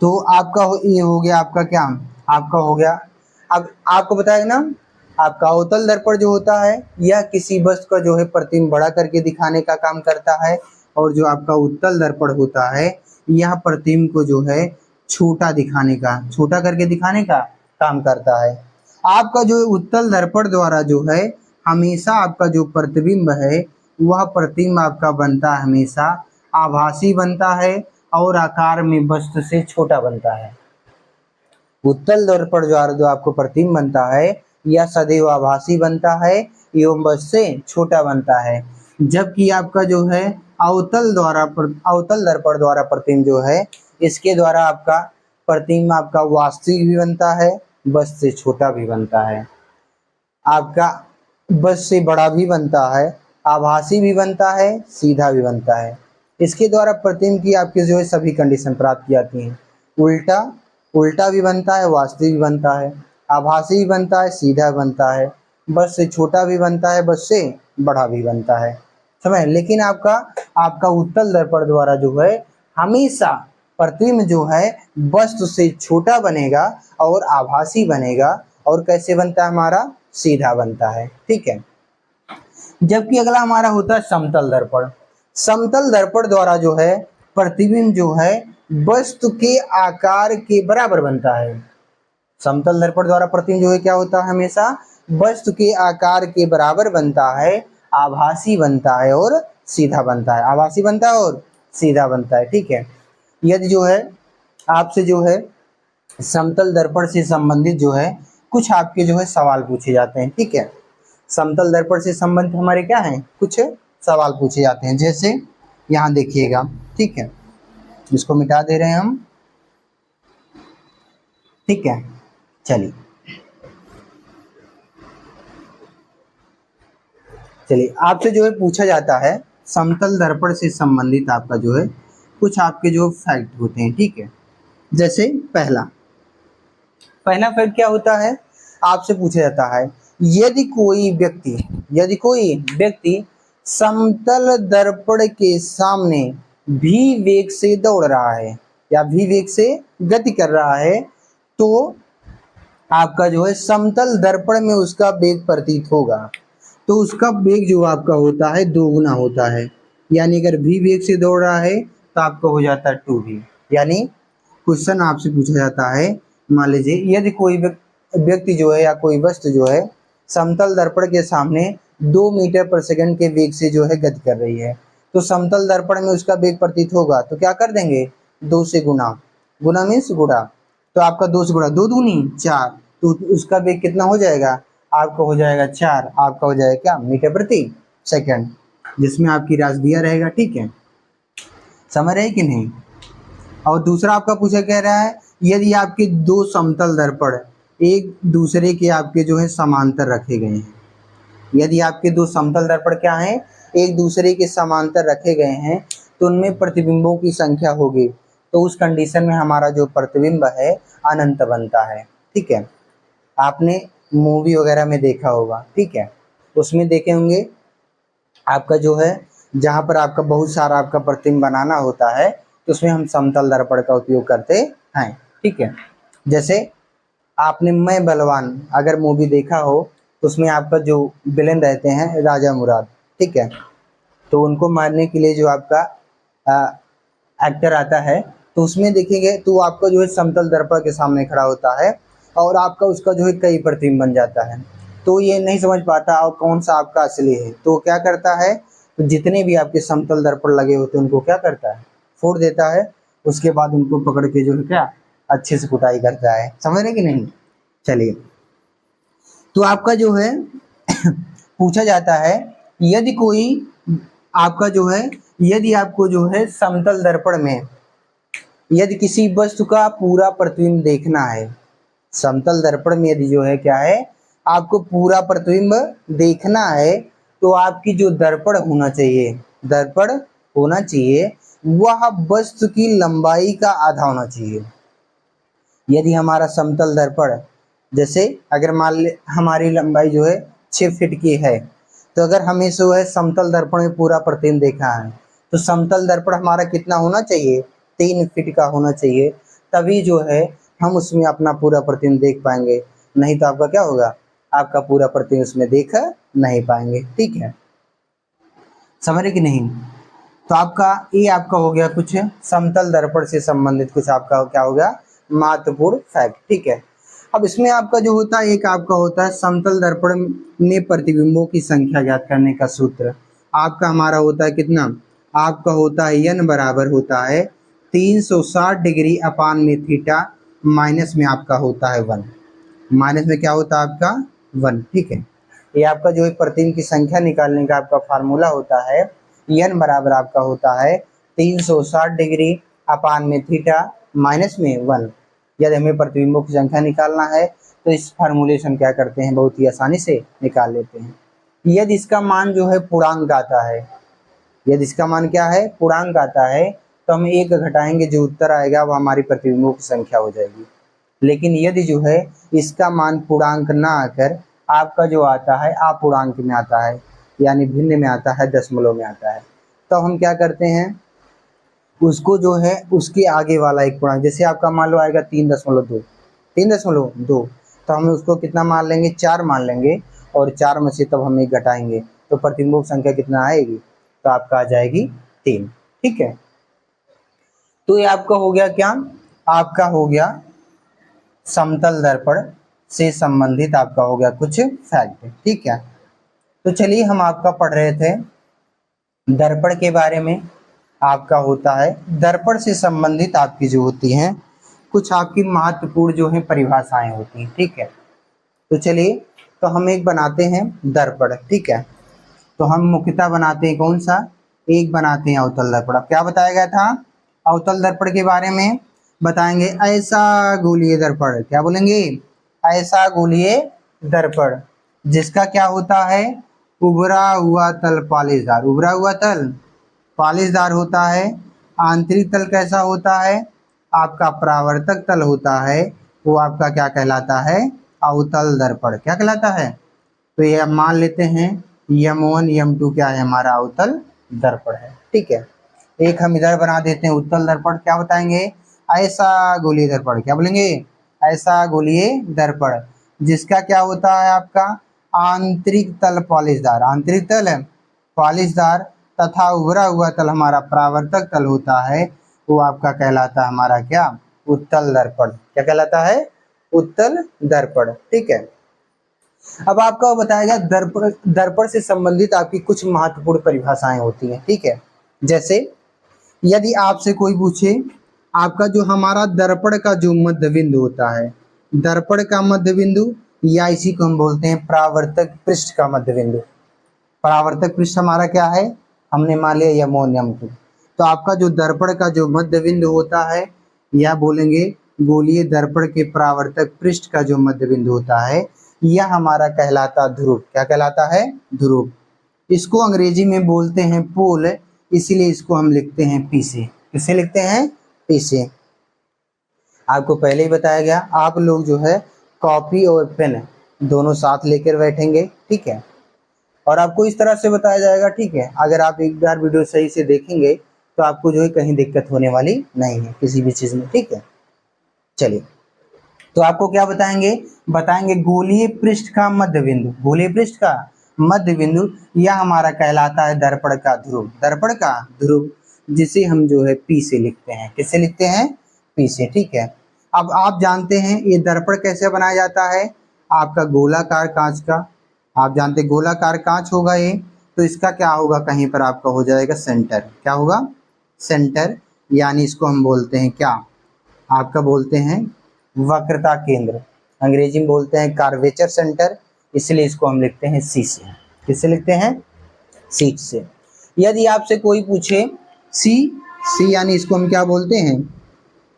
तो आपका ये हो गया आपका क्या, आपका हो गया। अब आपको बताया ना आपका अवतल दर्पण जो होता है यह किसी वस्तु का जो है प्रतिबिंब बड़ा करके दिखाने का काम करता है, और जो आपका उत्तल दर्पण होता है यह प्रतिबिंब को जो है छोटा करके दिखाने का काम करता है। आपका जो उत्तल दर्पण द्वारा जो है हमेशा आपका जो प्रतिबिंब है वह प्रतिबिंब आपका बनता है हमेशा आभासी बनता है और आकार में वस्तु से छोटा बनता है। उत्तल दर्पण द्वारा जो आपको प्रतिबिंब बनता है यह सदैव आभासी बनता है एवं वस्तु से छोटा बनता है, जबकि आपका जो है अवतल दर्पण द्वारा प्रतिबिंब जो है इसके द्वारा आपका प्रतिबिंब आपका वास्तविक भी बनता है, वस्तु से छोटा भी बनता है, आपका वस्तु से बड़ा भी बनता है, आभासी भी बनता है, सीधा भी बनता है। इसके द्वारा प्रतिबिंब की आपके जो है सभी कंडीशन प्राप्त की जाती हैं। उल्टा भी बनता है, वास्तविक भी बनता है, आभासी भी बनता है, सीधा बनता है, वस्तु से छोटा भी बनता है, वस्तु से बड़ा भी बनता है। समझ, लेकिन आपका उत्तल दर्पण द्वारा जो है हमेशा प्रतिबिंब जो है वस्तु से छोटा बनेगा और आभासी बनेगा, और कैसे बनता है हमारा, सीधा बनता है। ठीक है, जबकि अगला हमारा होता है समतल दर्पण। समतल दर्पण द्वारा जो है प्रतिबिंब जो है वस्तु के आकार के बराबर बनता है। समतल दर्पण द्वारा प्रतिबिंब जो है क्या होता है, हमेशा वस्तु के आकार के बराबर बनता है, आभासी बनता है और सीधा बनता है, आभासी बनता है और सीधा बनता है। ठीक है, यदि जो है आपसे जो है समतल दर्पण से संबंधित जो है कुछ आपके जो है सवाल पूछे जाते हैं। ठीक है, समतल दर्पण से संबंधित हमारे क्या हैं, कुछ सवाल पूछे जाते हैं, जैसे यहाँ देखिएगा। ठीक है, इसको मिटा दे रहे हैं हम। ठीक है, चलिए आपसे जो है पूछा जाता है समतल दर्पण से संबंधित आपका जो है कुछ आपके जो फैक्ट होते हैं। ठीक है, जैसे पहला फैक्ट क्या होता है, आपसे पूछा जाता है यदि कोई व्यक्ति समतल दर्पण के सामने भी वेग से दौड़ रहा है या भी वेग से गति कर रहा है तो आपका जो है समतल दर्पण में उसका वेग प्रतीत होगा, तो उसका वेग जो आपका होता है दोगुना होता है। यानी अगर भी वेग से दौड़ रहा है तो आपका हो जाता है 2v। यानी क्वेश्चन आपसे पूछा जाता है, मान लीजिए यदि कोई व्यक्ति जो है या कोई वस्तु जो है समतल दर्पण के सामने 2 मीटर पर सेकंड के वेग से जो है गति कर रही है, तो समतल दर्पण में उसका वेग प्रतीत होगा तो क्या कर देंगे, 2 से गुना, गुना मीन्स गुणा, तो आपका 2 से गुणा, 2 दूनी 4, तो उसका वेग कितना हो जाएगा, आपका हो जाएगा 4, आपका हो जाएगा क्या, मीटर प्रति सेकंड, जिसमें आपकी राशि दिया रहेगा। ठीक है, समझ रहे कि नहीं। और दूसरा आपका पूछा कह रहा है, यदि आपके दो समतल दर्पण एक दूसरे के आपके जो है समांतर रखे गए हैं, यदि आपके दो समतल दर्पण क्या हैं, एक दूसरे के समांतर रखे गए हैं, तो उनमें प्रतिबिंबों की संख्या होगी, तो उस कंडीशन में हमारा जो प्रतिबिंब है अनंत बनता है। ठीक है, आपने मूवी वगैरह में देखा होगा। ठीक है, उसमें देखे होंगे आपका जो है, जहाँ पर आपका बहुत सारा आपका प्रतिबिंब बनाना होता है, तो उसमें हम समतल दर्पण का उपयोग करते हैं। ठीक है, जैसे आपने मैं बलवान अगर मूवी देखा हो, तो उसमें आपका जो विलेन रहते हैं राजा मुराद। ठीक है, तो उनको मारने के लिए जो आपका एक्टर आता है, तो उसमें देखेंगे तो आपका जो है समतल दर्पण के सामने खड़ा होता है, और आपका उसका जो है कई प्रतिबिंब बन जाता है, तो ये नहीं समझ पाता और कौन सा आपका असली है, तो क्या करता है, तो जितने भी आपके समतल दर्पण लगे होते हैं उनको क्या करता है, फोड़ देता है, उसके बाद उनको पकड़ के जो है क्या अच्छे से कुटाई करता है। समझ रहे कि नहीं। चलिए, तो आपका जो है पूछा जाता है, यदि कोई आपका जो है, यदि आपको जो है समतल दर्पण में यदि किसी वस्तु का पूरा प्रतिबिंब देखना है, समतल दर्पण में यदि जो है क्या है, आपको पूरा प्रतिबिंब देखना है, तो आपकी जो दर्पण होना चाहिए, दर्पण होना चाहिए वह वस्तु की लंबाई का आधा होना चाहिए। यदि हमारा समतल दर्पण, जैसे अगर मान ले हमारी लंबाई जो है 6 फीट की है, तो अगर हमें जो है समतल दर्पण में पूरा प्रतिबिंब देखना है, तो समतल दर्पण हमारा कितना होना चाहिए, 3 फीट का होना चाहिए, तभी जो है हम उसमें अपना पूरा प्रतिबिंब देख पाएंगे, नहीं तो आपका क्या होगा, आपका पूरा प्रतिबिंब उसमें देख नहीं पाएंगे। ठीक है, समझ रहे कि नहीं। तो आपका ये आपका हो गया कुछ समतल दर्पण से संबंधित कुछ आपका क्या हो गया महत्वपूर्ण फैक्ट। ठीक है, अब इसमें आपका जो होता है, एक आपका होता है समतल दर्पण में प्रतिबिंबों की संख्या ज्ञात करने का सूत्र, आपका हमारा होता है कितना, आपका होता है n बराबर होता है 360 डिग्री अपान में थीटा, माइनस में आपका होता है 1, माइनस में क्या होता है आपका 1। ठीक है, ये आपका जो है प्रतिबिंब की संख्या निकालने का आपका फार्मूला होता है, n बराबर आपका होता है 360 डिग्री अपान में थीटा माइनस में 1। यदि हमें प्रतिबिंबों की संख्या निकालना है, तो इस फार्मूलेशन क्या करते हैं, बहुत ही आसानी से निकाल लेते हैं। यदि इसका मान जो है पूर्णांक आता है, यदि इसका मान क्या है, पूर्णांक आता है, तो हम 1 घटाएंगे, जो उत्तर आएगा वो हमारी प्रतिबिंबों की संख्या हो जाएगी। लेकिन यदि जो है इसका मान पूर्णांक ना आकर आपका जो आता है अपूर्णांक में आता है, यानी भिन्न में आता है, दशमलव में आता है, तो हम क्या करते हैं, उसको जो है उसके आगे वाला एक पूर्णांक, जैसे आपका मान लो आएगा 3.2, 3.2, तो हम उसको कितना मान लेंगे, 4 मान लेंगे, और 4 में से तब हम 1 घटाएंगे, तो प्रतिबिंबों की संख्या कितना आएगी, तो आपका आ जाएगी 3। ठीक है, तो ये आपका हो गया क्या, आपका हो गया समतल दर्पण से संबंधित आपका हो गया कुछ फैक्ट। ठीक है, तो चलिए हम आपका पढ़ रहे थे दर्पण के बारे में। आपका होता है दर्पण से संबंधित आपकी जो होती हैं कुछ आपकी महत्वपूर्ण जो है परिभाषाएं होती हैं। ठीक है, तो चलिए, तो हम एक बनाते हैं दर्पण। ठीक है, तो हम मुख्यतः बनाते हैं कौन सा, एक बनाते हैं अवतल दर्पण। अब क्या बताया गया था, अवतल दर्पण के बारे में बताएंगे, ऐसा गोलीय दर्पण, क्या बोलेंगे, ऐसा गोलीय दर्पण जिसका क्या होता है, उभरा हुआ तल पालिशदार, उभरा हुआ तल पालिशदार होता है। आंतरिक तल कैसा होता है, आपका परावर्तक तल होता है, वो आपका क्या कहलाता है, अवतल दर्पण। क्या कहलाता है, तो ये मान लेते हैं M1 M2 क्या है, हमारा अवतल दर्पण है। ठीक है, एक हम इधर बना देते हैं उत्तल दर्पण, क्या बताएंगे, ऐसा गोलीय दर्पण, क्या बोलेंगे, ऐसा गोलीय दर्पण जिसका क्या होता है, आपका आंतरिक तल पॉलिशदार, आंतरिक तल पॉलिशदार तथा उभरा हुआ तल हमारा परावर्तक तल होता है, वो आपका कहलाता है हमारा क्या, उत्तल दर्पण। क्या कहलाता है, उत्तल दर्पण। ठीक है, अब आपका बताया गया दर्पण, दर्पण से संबंधित आपकी कुछ महत्वपूर्ण परिभाषाएं होती हैं। ठीक है, जैसे यदि आपसे कोई पूछे आपका जो हमारा दर्पण का जो मध्य बिंदु होता है, दर्पण का मध्य बिंदु, या इसी को हम बोलते हैं परावर्तक पृष्ठ का मध्य बिंदु। परावर्तक पृष्ठ हमारा क्या है, हमने मान लिया यमोनियम 2। तो आपका जो दर्पण का जो मध्य बिंदु होता है, या बोलेंगे गोलीय दर्पण के परावर्तक पृष्ठ का जो मध्य बिंदु होता है, यह हमारा कहलाता ध्रुव। क्या कहलाता है, ध्रुव। इसको अंग्रेजी में बोलते हैं पोल, इसीलिए इसको हम लिखते हैं पी से। किसे लिखते हैं, पी से। आपको पहले ही बताया गया, आप लोग जो है कॉपी और पेन दोनों साथ लेकर बैठेंगे, ठीक है, और आपको इस तरह से बताया जाएगा, ठीक है। अगर आप एक बार वीडियो सही से देखेंगे तो आपको जो है कहीं दिक्कत होने वाली नहीं है किसी भी चीज़ में, ठीक है। चलिए, तो आपको क्या बताएंगे, बताएंगे गोलीय पृष्ठ का मध्य बिंदु, गोलीय पृष्ठ का मध्य बिंदु यह हमारा कहलाता है दर्पण का ध्रुव, दर्पण का ध्रुव, जिसे हम जो है पी से लिखते हैं। किससे लिखते हैं, पी से, ठीक है। अब आप जानते हैं ये दर्पण कैसे बनाया जाता है, आपका गोलाकार कांच का, आप जानते हैं गोलाकार कांच होगा ये, तो इसका क्या होगा, कहीं पर आपका हो जाएगा सेंटर। क्या होगा, सेंटर, यानी इसको हम बोलते हैं क्या, आपका बोलते हैं वक्रता केंद्र, अंग्रेजी में बोलते हैं कार्वेचर सेंटर, इसलिए इसको हम लिखते हैं सी से। किससे लिखते हैं, सी से। यदि आपसे कोई पूछे सी, सी यानी इसको हम क्या बोलते हैं,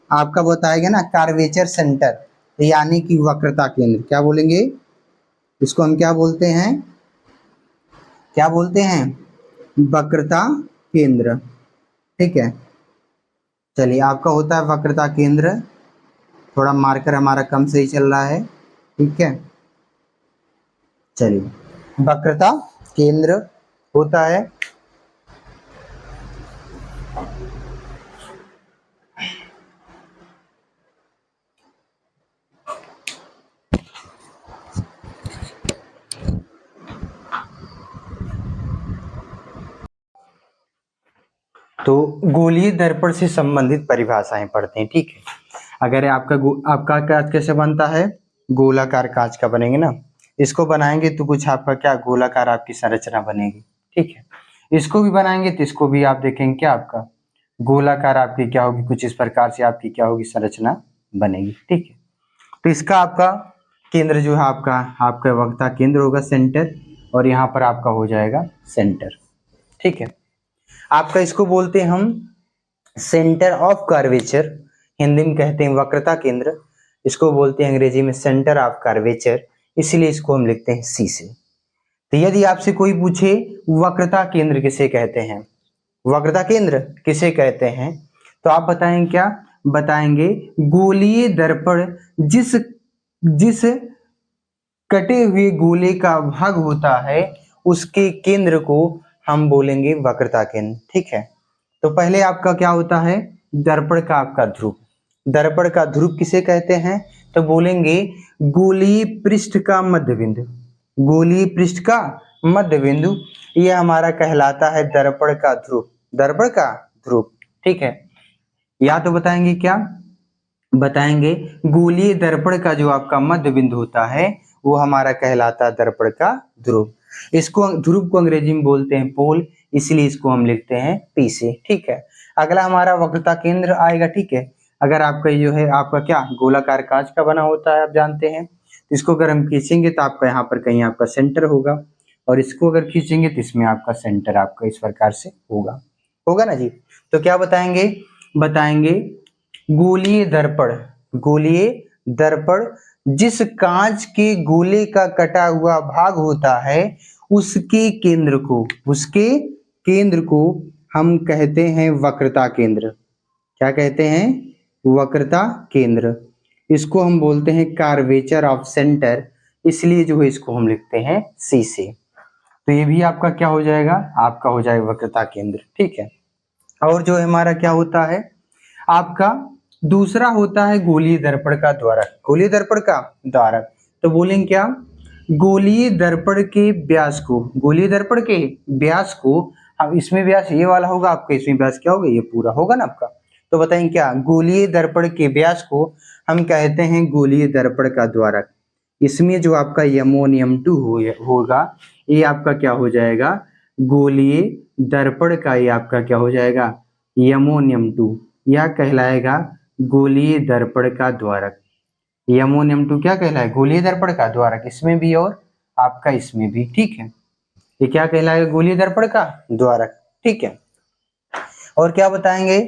आपका बताएगा ना कार्वेचर सेंटर, यानी कि वक्रता केंद्र। क्या बोलेंगे, इसको हम क्या बोलते हैं, क्या बोलते हैं, वक्रता केंद्र, ठीक है। चलिए, आपका होता है वक्रता केंद्र, थोड़ा मार्कर हमारा कम सही चल रहा है, ठीक है। चलिए, वक्रता केंद्र होता है, तो गोलीय दर्पण से संबंधित परिभाषाएं पढ़ते हैं, ठीक है। अगर आपका कांच कैसे बनता है, गोलाकार कांच का बनेंगे ना, इसको बनाएंगे तो कुछ आपका क्या गोलाकार आपकी संरचना बनेगी, ठीक है। इसको भी बनाएंगे तो इसको भी आप देखेंगे क्या आपका गोलाकार आपकी क्या होगी, कुछ इस प्रकार से आपकी क्या होगी संरचना बनेगी, ठीक है। तो इसका आपका केंद्र जो है आपका वक्रता केंद्र होगा सेंटर, और यहाँ पर आपका हो जाएगा सेंटर, ठीक है। आपका इसको बोलते हैं हम सेंटर ऑफ कर्वेचर, हिंदी में कहते हैं वक्रता केंद्र, इसको बोलते हैं अंग्रेजी में सेंटर ऑफ कर्वेचर, इसलिए इसको हम लिखते हैं सी से। तो यदि आपसे कोई पूछे वक्रता केंद्र किसे कहते हैं, वक्रता केंद्र किसे कहते हैं, तो आप बताएंगे क्या, बताएंगे गोलीय दर्पण जिस कटे हुए गोले का भाग होता है उसके केंद्र को हम बोलेंगे वक्रता केंद्र, ठीक है। तो पहले आपका क्या होता है, दर्पण का आपका ध्रुव, दर्पण का ध्रुव किसे कहते हैं, तो बोलेंगे गोलीय पृष्ठ का मध्य बिंदु, गोलीय पृष्ठ का मध्य बिंदु, यह हमारा कहलाता है दर्पण का ध्रुव, दर्पण का ध्रुव, ठीक है। या तो बताएंगे क्या, बताएंगे गोलीय दर्पण का जो आपका मध्य बिंदु होता है वो हमारा कहलाता है दर्पण का ध्रुव। इसको ध्रुव को अंग्रेजी में बोलते हैं पोल, इसलिए इसको हम लिखते हैं पी से, ठीक है। अगला हमारा वक्रता केंद्र आएगा, ठीक है। अगर आपका जो है आपका क्या गोलाकार कांच का बना होता है, आप जानते हैं, इसको अगर हम खींचेंगे तो आपका यहाँ पर कहीं आपका सेंटर होगा, और इसको अगर खींचेंगे तो इसमें आपका सेंटर आपका इस प्रकार से होगा, होगा ना जी। तो क्या बताएंगे, बताएंगे गोलीय दर्पण, गोलीय दर्पण जिस कांच के गोले का कटा हुआ भाग होता है उसके केंद्र को, उसके केंद्र को हम कहते हैं वक्रता केंद्र। क्या कहते हैं, वक्रता केंद्र। इसको हम बोलते हैं कार्वेचर ऑफ सेंटर, इसलिए जो है इसको हम लिखते हैं सी से। तो ये भी आपका क्या हो जाएगा, आपका हो जाएगा वक्रता केंद्र, ठीक है। और जो हमारा क्या होता है, आपका दूसरा होता है गोलीय दर्पण का द्वारक, गोलीय दर्पण का द्वारक। तो बोलेंगे क्या, गोलीय दर्पण के व्यास को, गोलीय दर्पण के व्यास को, अब इसमें व्यास ये वाला होगा आपका, इसमें व्यास क्या होगा, ये पूरा होगा ना आपका। तो बताएंगे क्या, गोलीय दर्पण के व्यास को हम कहते हैं गोलीय दर्पण का द्वारक। इसमें जो आपका यमोनियम 2 होगा, ये आपका क्या हो जाएगा, गोलीय दर्पण का ये आपका क्या हो जाएगा, यमोनियम 2, यह कहलाएगा गोलीय दर्पण का द्वारक। ये अमोनियम 2 क्या कहलाएगा? गोलीय दर्पण का द्वारक, इसमें भी और आपका इसमें भी, ठीक है। ये क्या कहलाएगा? गोलीय दर्पण का द्वारक, ठीक है। और क्या बताएंगे?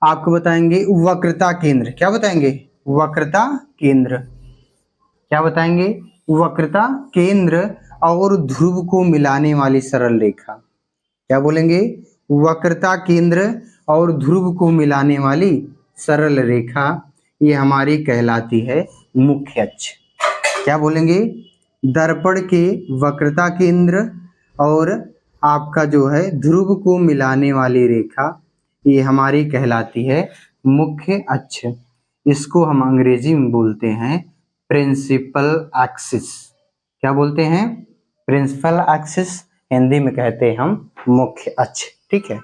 आपको बताएंगे वक्रता केंद्र। क्या बताएंगे? वक्रता केंद्र। क्या बताएंगे? वक्रता केंद्र और ध्रुव को मिलाने वाली सरल रेखा। क्या बोलेंगे? वक्रता केंद्र और ध्रुव को मिलाने वाली सरल रेखा, ये हमारी कहलाती है मुख्य अक्ष। क्या बोलेंगे? दर्पण के वक्रता केंद्र और आपका जो है ध्रुव को मिलाने वाली रेखा, ये हमारी कहलाती है मुख्य अक्ष। इसको हम अंग्रेजी में बोलते हैं प्रिंसिपल एक्सिस। क्या बोलते हैं? Principal axis. हिंदी में कहते हैं हम मुख्य अक्ष, ठीक है।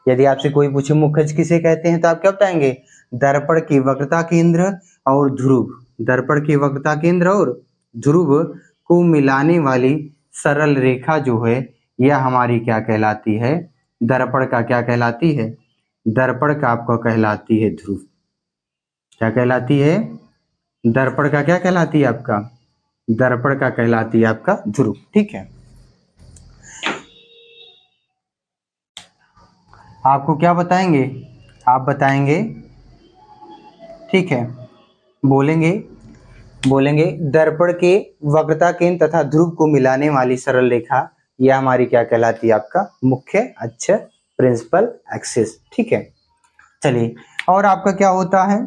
यदि आपसे कोई पूछे मुख्य अक्ष किसे कहते हैं, तो आप क्या बताएंगे? दर्पण की वक्रता केंद्र और ध्रुव, दर्पण की वक्रता केंद्र और ध्रुव को मिलाने वाली सरल रेखा जो है, यह हमारी क्या कहलाती है? दर्पण का क्या कहलाती है? दर्पण का आपको कहलाती है ध्रुव। क्या कहलाती है? दर्पण का क्या कहलाती है आपका? दर्पण का कहलाती है आपका ध्रुव, ठीक है। आपको क्या बताएंगे? आप बताएंगे, ठीक है, बोलेंगे दर्पण के वक्रता केंद्र तथा ध्रुव को मिलाने वाली सरल रेखा, यह हमारी क्या कहलाती है? आपका मुख्य अक्ष, प्रिंसिपल एक्सिस, ठीक है। चलिए, और आपका क्या होता है?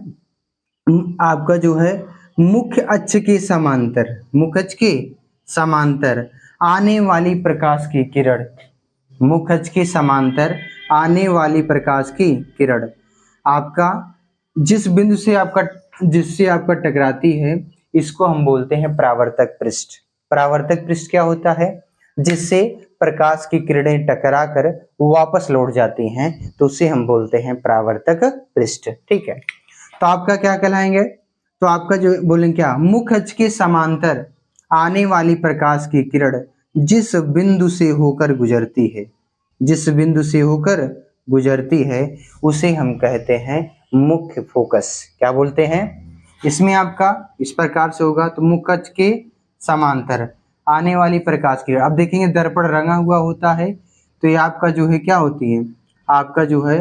आपका जो है मुख्य अक्ष के समांतर, मुख्य अक्ष के समांतर आने वाली प्रकाश की किरण, मुख्य अक्ष के समांतर आने वाली प्रकाश की किरण आपका जिस बिंदु से जिससे आपका टकराती है, इसको हम बोलते हैं परावर्तक पृष्ठ। परावर्तक पृष्ठ क्या होता है? जिससे प्रकाश की किरणें टकरा कर वापस लौट जाती हैं, तो उसे हम बोलते हैं परावर्तक पृष्ठ, ठीक है। तो आपका क्या कहलाएंगे? तो आपका जो बोलेंगे क्या? मुख्य अक्ष के समांतर आने वाली प्रकाश की किरण जिस बिंदु से होकर गुजरती है, जिस बिंदु से होकर गुजरती है, उसे हम कहते हैं मुख्य फोकस। क्या बोलते हैं? इसमें आपका इस प्रकार से होगा, तो मुख्य अक्ष के समांतर आने वाली प्रकाश की, अब देखेंगे दर्पण रंगा हुआ होता है, तो ये आपका जो है क्या होती है? आपका जो है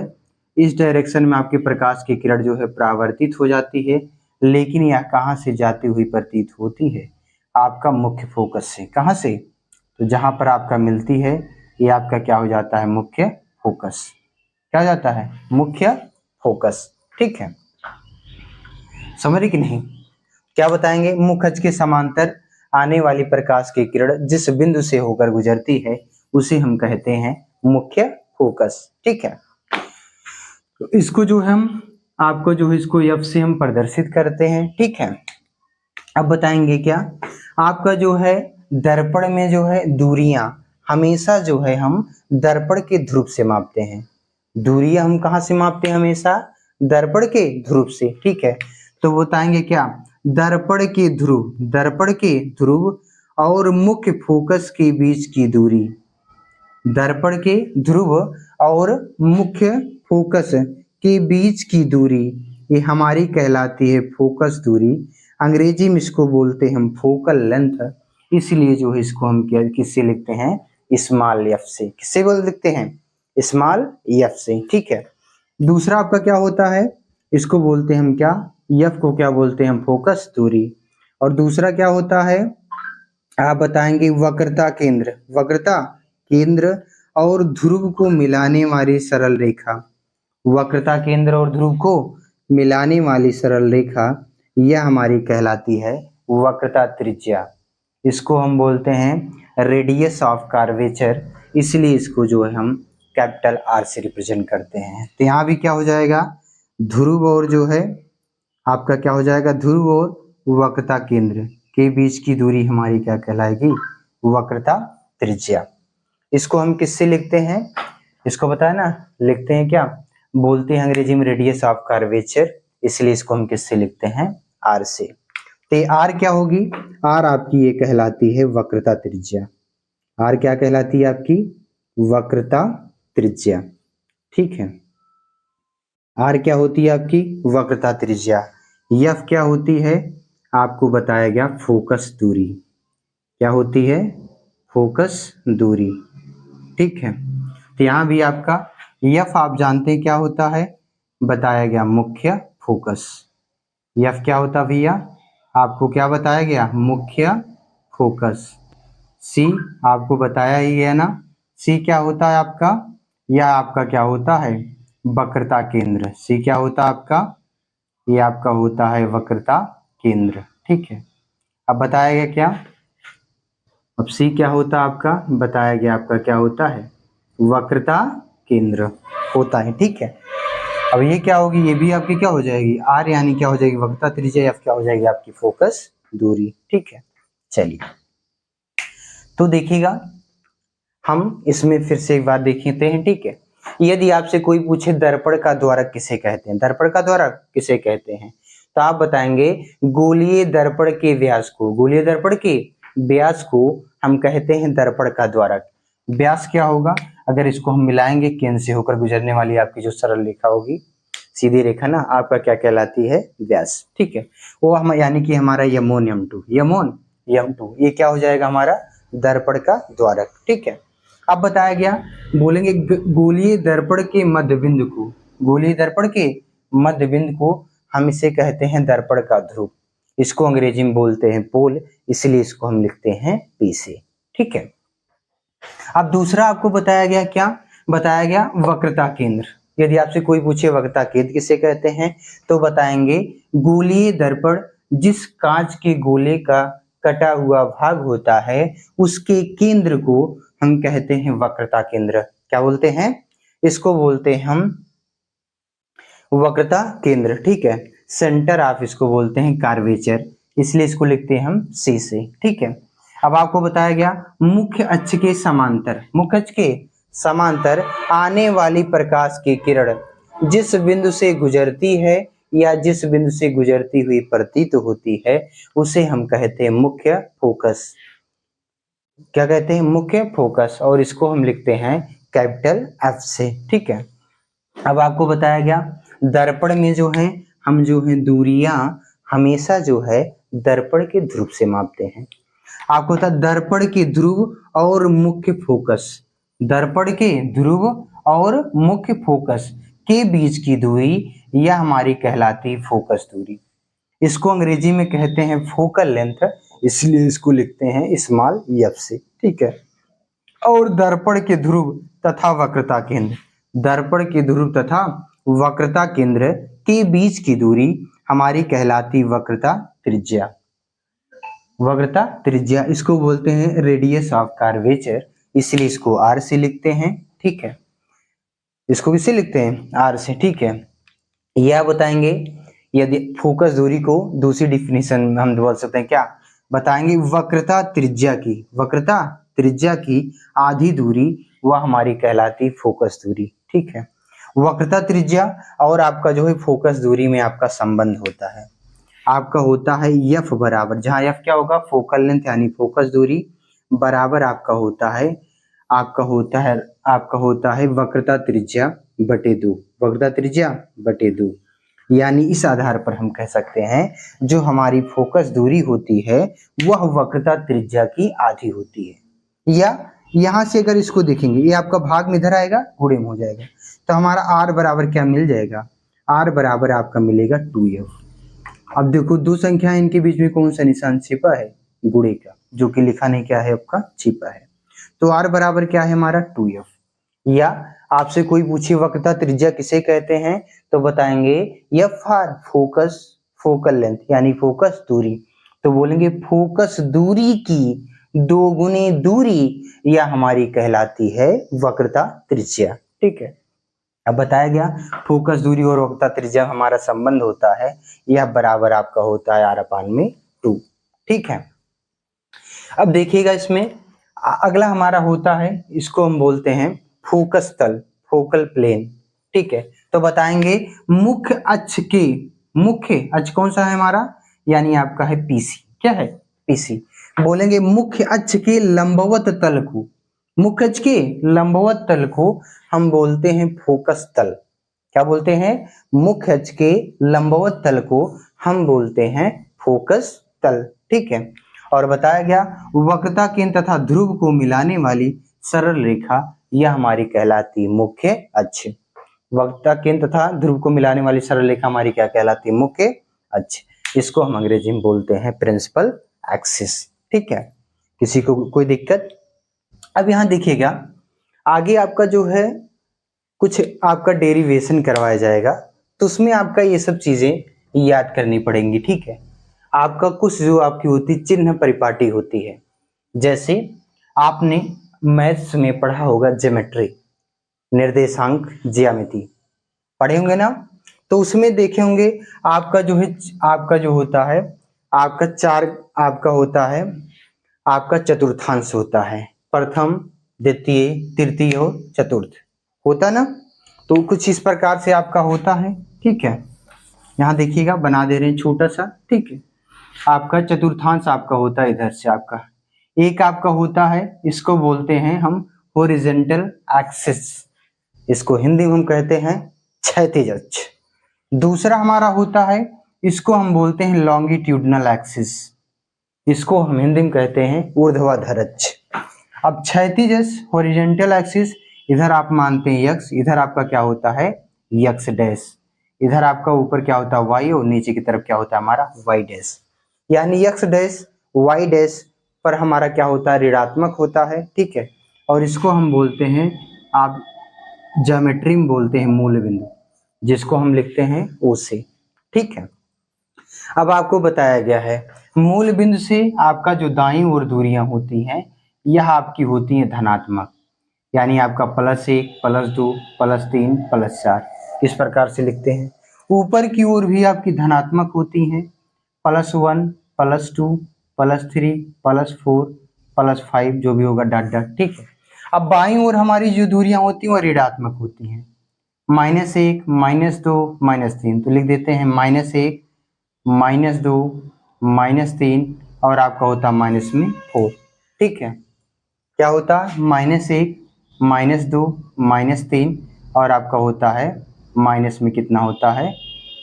इस डायरेक्शन में आपकी प्रकाश की किरण जो है परावर्तित हो जाती है, लेकिन यह कहाँ से जाती हुई प्रतीत होती है? आपका मुख्य फोकस से। कहाँ से? तो जहां पर आपका मिलती है, ये आपका क्या हो जाता है? मुख्य फोकस। क्या हो जाता है? मुख्य फोकस, ठीक है। समझ रहे कि नहीं? क्या बताएंगे? मुख्य अक्ष के समांतर आने वाली प्रकाश की किरण जिस बिंदु से होकर गुजरती है, उसे हम कहते हैं मुख्य फोकस, ठीक है। तो इसको जो हम आपको जो है इसको F से हम प्रदर्शित करते हैं, ठीक है। अब बताएंगे क्या? आपका जो है दर्पण में जो है दूरियां हमेशा जो है हम दर्पण के ध्रुव से मापते हैं। दूरियां हम कहाँ से मापते हैं? हमेशा दर्पण के ध्रुव से, ठीक है। तो बताएंगे क्या? दर्पण के ध्रुव और मुख्य फोकस के बीच की दूरी, दर्पण के ध्रुव और मुख्य फोकस के बीच की दूरी, ये हमारी कहलाती है फोकस दूरी। अंग्रेजी में इसको बोलते हैं हम फोकल लेंथ, इसलिए जो है इसको हम क्या किससे लिखते हैं? स्मॉल एफ से। किससे बोल लिखते हैं? स्मॉल एफ से, ठीक है। दूसरा आपका क्या होता है? इसको बोलते हैं हम क्या? एफ को क्या बोलते हैं हम? फोकस दूरी। और दूसरा क्या होता है? आप बताएंगे वक्रता केंद्र और ध्रुव को मिलाने वाली सरल रेखा। वक्रता केंद्र और ध्रुव को मिलाने वाली सरल रेखा, यह हमारी कहलाती है वक्रता त्रिज्या। इसको हम बोलते हैं रेडियस ऑफ कर्वेचर, इसलिए इसको जो है हम कैपिटल आर से रिप्रेजेंट करते हैं। तो यहाँ भी क्या हो जाएगा? ध्रुव और जो है आपका क्या हो जाएगा? ध्रुव और वक्रता केंद्र के बीच की दूरी हमारी क्या कहलाएगी? वक्रता त्रिज्या। इसको हम किससे लिखते हैं? इसको बताया ना, लिखते हैं क्या? बोलते हैं अंग्रेजी में रेडियस ऑफ कर्वेचर, इसलिए इसको हम किससे लिखते हैं? आर से। तो आर क्या होगी? आर आपकी ये कहलाती है वक्रता त्रिज्या। आर क्या कहलाती है आपकी? वक्रता त्रिज्या, ठीक है। आर क्या होती है आपकी वक्रता त्रिज्या, एफ क्या होती है आपको बताया गया फोकस दूरी, क्या होती है फोकस दूरी। ठीक है, तो यहाँ भी आपका एफ आप जानते हैं क्या होता है, बताया गया मुख्य फोकस। एफ क्या होता भैया आपको क्या बताया गया मुख्य फोकस। सी आपको बताया ही है ना, सी क्या होता है आपका, यह आपका क्या होता है वक्रता केंद्र। सी क्या होता है आपका, ये आपका होता है वक्रता केंद्र। ठीक है, अब बताया गया क्या, अब सी क्या होता है आपका, बताया गया आपका क्या होता है वक्रता केंद्र होता है। ठीक है, अब ये क्या होगी, ये भी आपकी क्या हो जाएगी आर, यानी क्या हो जाएगी वक्रता त्रिज्या, एफ क्या हो जाएगी आपकी फोकस दूरी। ठीक है, चलिए तो देखिएगा हम इसमें फिर से एक बार देखते हैं। ठीक है, यदि आपसे कोई पूछे दर्पण का द्वारक किसे कहते हैं, दर्पण का द्वारक किसे कहते हैं, तो आप बताएंगे गोलीय दर्पण के व्यास को, गोलीय दर्पण के व्यास को हम कहते हैं दर्पण का द्वारक। व्यास क्या होगा, अगर इसको हम मिलाएंगे केंद्र से होकर गुजरने वाली आपकी जो सरल रेखा होगी, सीधी रेखा ना, आपका क्या कहलाती है व्यास। ठीक है, वो हम यानी कि हमारा यमोन M2, यमोन M2 ये क्या हो जाएगा हमारा दर्पण का द्वारक। ठीक है, अब बताया गया बोलेंगे गोलीय दर्पण के मध्य बिंदु को, गोलीय दर्पण के मध्य बिंदु को हम इसे कहते हैं दर्पण का ध्रुव, इसको अंग्रेजी में बोलते हैं पोल, इसलिए इसको हम लिखते हैं P से। ठीक है, अब दूसरा आपको बताया गया क्या, बताया गया वक्रता केंद्र। यदि आपसे कोई पूछे वक्रता केंद्र किसे कहते हैं, तो बताएंगे गोलीय दर्पण जिस कांच के गोले का कटा हुआ भाग होता है उसके केंद्र को हम कहते हैं वक्रता केंद्र। क्या बोलते हैं, इसको बोलते हैं हम वक्रता केंद्र। ठीक है, सेंटर आप इसको बोलते हैं कार्वेचर, इसलिए इसको लिखते हैं हम सी से। ठीक है, अब आपको बताया गया मुख्य अक्ष के समांतर, मुख्य अक्ष के समांतर आने वाली प्रकाश की किरण जिस बिंदु से गुजरती है या जिस बिंदु से गुजरती हुई प्रतीत होती है उसे हम कहते हैं मुख्य फोकस। क्या कहते हैं मुख्य फोकस, और इसको हम लिखते हैं कैपिटल एफ से। ठीक है, अब आपको बताया गया दर्पण में जो है हम जो है दूरियां हमेशा जो है दर्पण के ध्रुव से मापते हैं। आपको बता दर्पण के ध्रुव और मुख्य फोकस, दर्पण के ध्रुव और मुख्य फोकस के बीच की दूरी यह हमारी कहलाती फोकस दूरी, इसको अंग्रेजी में कहते हैं फोकल लेंथ, इसलिए इसको लिखते हैं स्मॉल एफ से। ठीक है, और दर्पण के ध्रुव तथा वक्रता केंद्र, दर्पण के ध्रुव तथा वक्रता केंद्र के बीच की दूरी हमारी कहलाती वक्रता त्रिज्या, वक्रता त्रिज्या इसको बोलते हैं रेडियस ऑफ कर्वेचर, इसलिए इसको आर से लिखते हैं। ठीक है, इसको किससे लिखते हैं आर से। ठीक है, यह बताएंगे यदि फोकस दूरी को दूसरी डिफिनेशन में हम बोल सकते हैं क्या, बताएंगे वक्रता त्रिज्या की, वक्रता त्रिज्या की आधी दूरी वह हमारी कहलाती फोकस दूरी। ठीक है, वक्रता त्रिज्या और आपका जो है फोकस दूरी में आपका संबंध होता है, आपका होता है एफ बराबर, जहाँ एफ क्या होगा फोकल लेंथ यानी फोकस दूरी, बराबर आपका होता है आपका होता है वक्रता त्रिज्या बटे 2, वक्रता त्रिज्या बटे 2, यानी इस आधार पर हम कह सकते हैं जो हमारी फोकस दूरी होती है वह वक्रता त्रिज्या की आधी होती है। या यहाँ से अगर इसको देखेंगे ये आपका भाग में इधर आएगा गुणे में हो जाएगा, तो हमारा आर बराबर क्या मिल जाएगा, आर बराबर आपका मिलेगा 2f। अब देखो दो संख्या इनके बीच में कौन सा निशान छिपा है, गुणे का, जो कि लिखा नहीं क्या है आपका छिपा है, तो आर बराबर क्या है हमारा 2f। या आपसे कोई पूछे वक्रता त्रिज्या किसे कहते हैं, तो बताएंगे F R focus focal length यानी फोकस दूरी, तो बोलेंगे फोकस दूरी की दोगुनी दूरी यह हमारी कहलाती है वक्रता त्रिज्या। ठीक है, अब बताया गया फोकस दूरी और वक्रता त्रिज्या हमारा संबंध होता है, यह बराबर आपका होता है r/2। ठीक है, अब देखिएगा इसमें अगला हमारा होता है, इसको हम बोलते हैं फोकस तल, फोकल प्लेन। ठीक है, तो बताएंगे मुख्य अक्ष कौन सा है हमारा, यानी आपका है पीसी, क्या है पीसी, बोलेंगे मुख्य अक्ष के लंबवत तल को, मुख्य अक्ष के लंबवत तल को हम बोलते हैं फोकस तल। क्या बोलते हैं? मुख्य अक्ष के लंबवत तल को हम बोलते हैं फोकस तल। ठीक है। और बताया गया वक्रता केंद्र तथा ध्रुव को मिलाने वाली सरल रेखा यह हमारी कहलाती है मुख्य अक्ष। वक्रता केंद्र तथा ध्रुव को मिलाने वाली सरल रेखा हमारी क्या कहलाती है? मुख्य अक्ष। इसको हम अंग्रेजी में बोलते हैं प्रिंसिपल एक्सिस। ठीक है। किसी को कोई दिक्कत? अब यहाँ देखिएगा आगे आपका जो है कुछ आपका डेरिवेशन करवाया जाएगा, तो उसमें आपका ये सब चीजें याद करनी पड़ेंगी। ठीक है। आपका कुछ जो आपकी होती चिन्ह परिपाटी होती है, जैसे आपने मैथ्स में पढ़ा होगा ज्योमेट्री, निर्देशांक ज्यामिति पढ़े होंगे ना, तो उसमें देखे होंगे आपका जो है आपका जो होता है आपका चार आपका होता है आपका चतुर्थांश होता है, प्रथम द्वितीय तृतीय और चतुर्थ होता ना, तो कुछ इस प्रकार से आपका होता है। ठीक है। यहाँ देखिएगा बना दे रहे हैं छोटा सा। ठीक है। आपका चतुर्थांश आपका होता है इधर से, आपका एक आपका होता है, इसको बोलते हैं हम हॉरिजॉन्टल एक्सिस, इसको हिंदी में हम कहते हैं क्षैतिज अक्ष। दूसरा हमारा होता है, इसको हम बोलते हैं लॉन्गिट्यूडनल एक्सिस, इसको हम हिंदी में कहते हैं ऊर्ध्वाधर अक्ष। अब क्षैतिज अक्ष हॉरिजॉन्टल एक्सिस, इधर आप मानते हैं यक्स, इधर आपका क्या होता है यक्स डैश, इधर आपका ऊपर क्या होता है वाई और नीचे की तरफ क्या होता है हमारा वाई डैश, यानी यक्स डैश वाई डैश पर हमारा क्या होता है ऋणात्मक होता है। ठीक है। और इसको हम बोलते हैं आप ज्योमेट्री में बोलते हैं मूल बिंदु, जिसको हम लिखते हैं ओ से। ठीक है। अब आपको बताया गया है मूल बिंदु से आपका जो दाईं ओर दूरियां होती हैं यह आपकी होती हैं धनात्मक, यानी आपका +1 +2 +3 +4 इस प्रकार से लिखते हैं। ऊपर की ओर भी आपकी धनात्मक होती हैं, +1 +2 +3 +4 +5 जो भी होगा डॉट डॉट। ठीक है। अब बाईं ओर हमारी जो दूरियां होती हैं वो ऋणात्मक होती हैं, -1 -2 -3, तो लिख देते हैं -1 -2 -3 और आपका होता है -4। ठीक है। क्या होता है -1 -2 -3 और आपका होता है माइनस में कितना होता है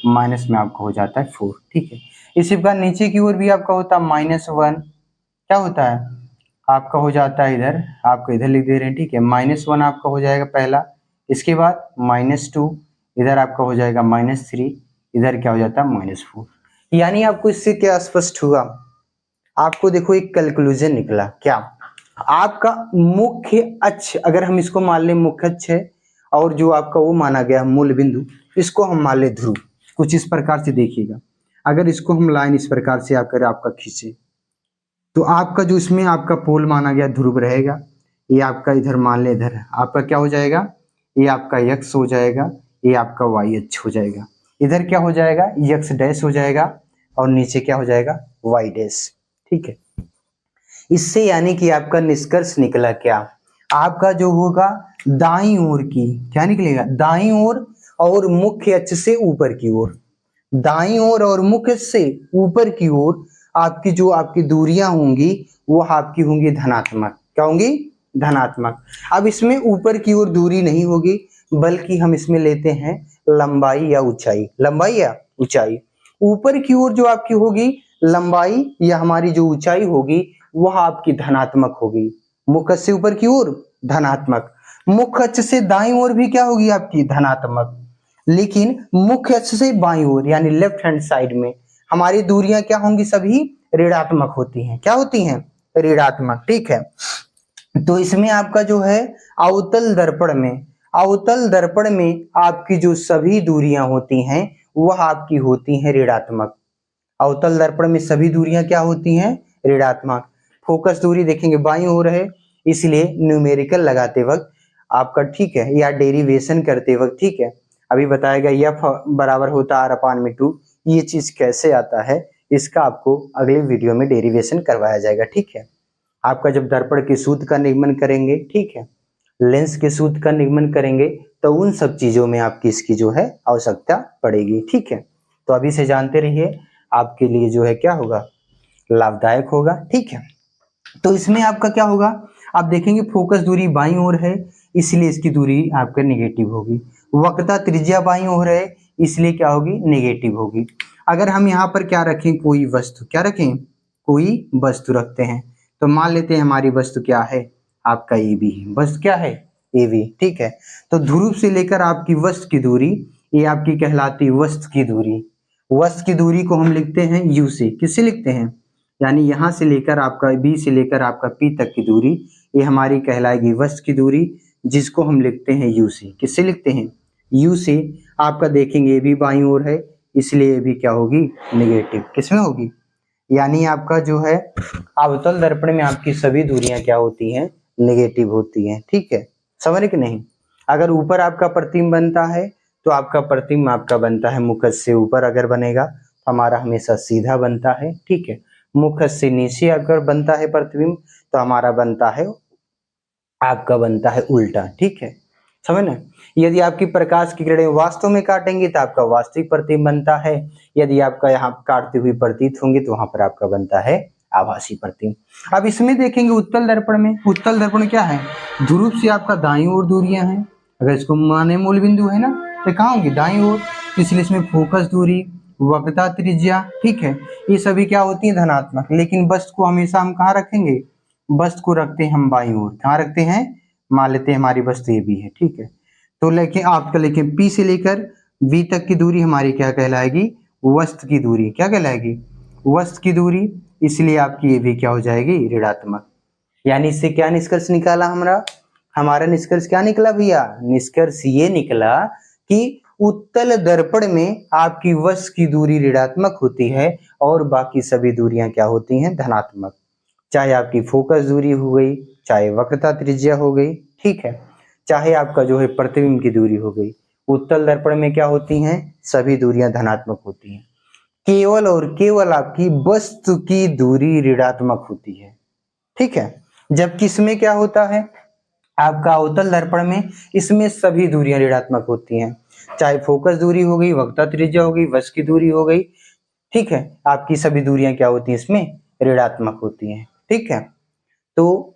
माइनस में आपका हो जाता है 4। ठीक है। इसी प्रकार नीचे की ओर भी आपका होता है -1, क्या होता है आपका हो जाता है इधर, आपको इधर लिख दे रहे हैं। ठीक है। -1 आपका हो जाएगा पहला, इसके बाद -2, इधर आपका हो जाएगा -3, इधर क्या हो जाता है -4। यानी आपको इससे क्या स्पष्ट हुआ? आपको देखो एक कंक्लूजन निकला। क्या? आपका मुख्य अक्ष, अगर हम इसको मान लें मुख्य अक्ष है और जो आपका वो माना गया मूल बिंदु, इसको हम मान ले ध्रुव। कुछ इस प्रकार से देखिएगा, अगर इसको हम लाइन इस प्रकार से आकर आपका खींचे तो आपका जो इसमें आपका पोल माना गया ध्रुव रहेगा, ये आपका इधर मान ले इधर आपका क्या हो जाएगा, ये आपका यक्स हो जाएगा, ये आपका वाई अक्ष हो जाएगा, इधर क्या हो जाएगा यक्स डैश हो जाएगा और नीचे क्या हो जाएगा वाई डैश। ठीक है। इससे यानी कि आपका निष्कर्ष निकला क्या? आपका जो होगा दाईं ओर की क्या निकलेगा, दाईं ओर और मुख्य अक्ष से ऊपर की ओर, दाईं ओर और मुख्य अक्ष से ऊपर की ओर आपकी जो आपकी दूरियां होंगी वो आपकी होंगी धनात्मक। क्या होंगी? धनात्मक। अब इसमें ऊपर की ओर दूरी नहीं होगी, बल्कि हम इसमें लेते हैं लंबाई या ऊंचाई, लंबाई या ऊंचाई। ऊपर की ओर जो आपकी होगी लंबाई या हमारी जो ऊंचाई होगी वह आपकी धनात्मक होगी, मुख्य से ऊपर की ओर धनात्मक, मुख्य अक्ष से दाईं ओर भी क्या होगी आपकी धनात्मक, लेकिन मुख्य अक्ष से बाईं ओर यानी लेफ्ट हैंड साइड में हमारी दूरियां क्या होंगी, सभी ऋणात्मक होती हैं। क्या होती हैं? ऋणात्मक। ठीक है। तो इसमें आपका जो है अवतल दर्पण में, अवतल दर्पण में आपकी जो सभी दूरियां होती हैं वह आपकी होती हैं ऋणात्मक। अवतल दर्पण में सभी दूरियां क्या होती हैं? ऋणात्मक। फोकस दूरी देखेंगे बाईं ओर है, इसलिए न्यूमेरिकल लगाते वक्त आपका ठीक है, या डेरिवेशन करते वक्त ठीक है, अभी बताएगा एफ बराबर होता है r/2। ये चीज कैसे आता है इसका आपको अगले वीडियो में डेरिवेशन करवाया जाएगा। ठीक है। आपका जब दर्पण के सूत्र का निगमन करेंगे, ठीक है, लेंस के सूत्र का निगमन करेंगे, तो उन सब चीजों में आपकी इसकी जो है आवश्यकता पड़ेगी। ठीक है। तो अभी से जानते रहिए, आपके लिए जो है क्या होगा, लाभदायक होगा। ठीक है। तो इसमें आपका क्या होगा, आप देखेंगे फोकस दूरी बाईं ओर है, इसलिए इसकी दूरी आपका निगेटिव होगी। वक्रता त्रिज्या बाईं ओर है, इसलिए क्या होगी, नेगेटिव होगी। अगर हम यहाँ पर क्या रखें, कोई वस्तु, क्या रखें, कोई वस्तु रखते हैं, तो मान लेते हैं हमारी वस्तु क्या है, आपका ए बी है। वस्तु क्या है, ए बी, ठीक है। तो ध्रुव से लेकर आपकी वस्तु की दूरी, ये आपकी कहलाती वस्तु की दूरी। वस्तु की दूरी को हम लिखते हैं यू से। किससे लिखते हैं, यानी यहाँ से लेकर आपका बी से लेकर आपका पी तक की दूरी, ये हमारी कहलाएगी वस्तु की दूरी, जिसको हम लिखते हैं यू से। किससे लिखते हैं, यू से। आपका देखेंगे ए बी बाईं ओर है, इसलिए ये भी क्या होगी, नेगेटिव। किसमें होगी, यानी आपका जो है अवतल दर्पण में आपकी सभी दूरियां क्या होती हैं, नेगेटिव होती हैं। ठीक है, समझ रहे कि नहीं। अगर ऊपर आपका प्रतिबिंब बनता है तो आपका प्रतिबिंब आपका बनता है मुखच से ऊपर, अगर बनेगा तो हमारा हमेशा सीधा बनता है। ठीक है, मुखच से नीचे अगर बनता है प्रतिबिंब तो हमारा बनता है, आपका बनता है उल्टा। ठीक है, समझ ना। यदि आपकी प्रकाश की किरणें वास्तव में काटेंगे तो आपका वास्तविक प्रतिबिंब बनता है, यदि आपका यहाँ काटते हुए प्रतीत होंगे तो वहां पर आपका बनता है आभासी प्रतिबिंब। अब इसमें देखेंगे उत्तल दर्पण में, उत्तल दर्पण क्या है, ध्रुव से आपका दाईं ओर दूरियां हैं। अगर इसको माने मूल बिंदु है ना, तो कहाँ होंगी, दाईं ओर, इसलिए इसमें फोकस दूरी, वक्रता त्रिज्या, ठीक है, ये सभी क्या होती है, धनात्मक। लेकिन वस्तु को हमेशा हम कहाँ रखेंगे, वस्तु को रखते हैं हम बाईं ओर। कहाँ रखते हैं, मान लेते हैं हमारी वस्तु ये भी है। ठीक है, तो लेकिन आपका लेकिन P से लेकर V तक की दूरी हमारी क्या कहलाएगी, वस्तु की दूरी। क्या कहलाएगी, वस्तु की दूरी, इसलिए आपकी ये भी क्या हो जाएगी, ऋणात्मक। यानी इससे क्या निष्कर्ष निकाला हमारा निष्कर्ष क्या निकला भैया, निष्कर्ष ये निकला कि उत्तल दर्पण में आपकी वस्तु की दूरी ऋणात्मक होती है और बाकी सभी दूरियां क्या होती हैं, धनात्मक। चाहे आपकी फोकस दूरी हो गई, चाहे वक्रता त्रिज्या हो गई, ठीक है, चाहे आपका जो है प्रतिबिंब की दूरी हो गई, उत्तल दर्पण में क्या होती हैं, सभी दूरियां धनात्मक होती हैं। केवल और केवल आपकी वस्तु की दूरी ऋणात्मक होती है। ठीक है, जबकि इसमें क्या होता है, आपका अवतल दर्पण में इसमें सभी दूरियां ऋणात्मक होती हैं, चाहे फोकस दूरी हो गई, वक्रता त्रिज्या हो गई, वस्तु की दूरी हो गई। ठीक है, आपकी सभी दूरियां क्या होती हैं, इसमें ऋणात्मक होती हैं। ठीक है, तो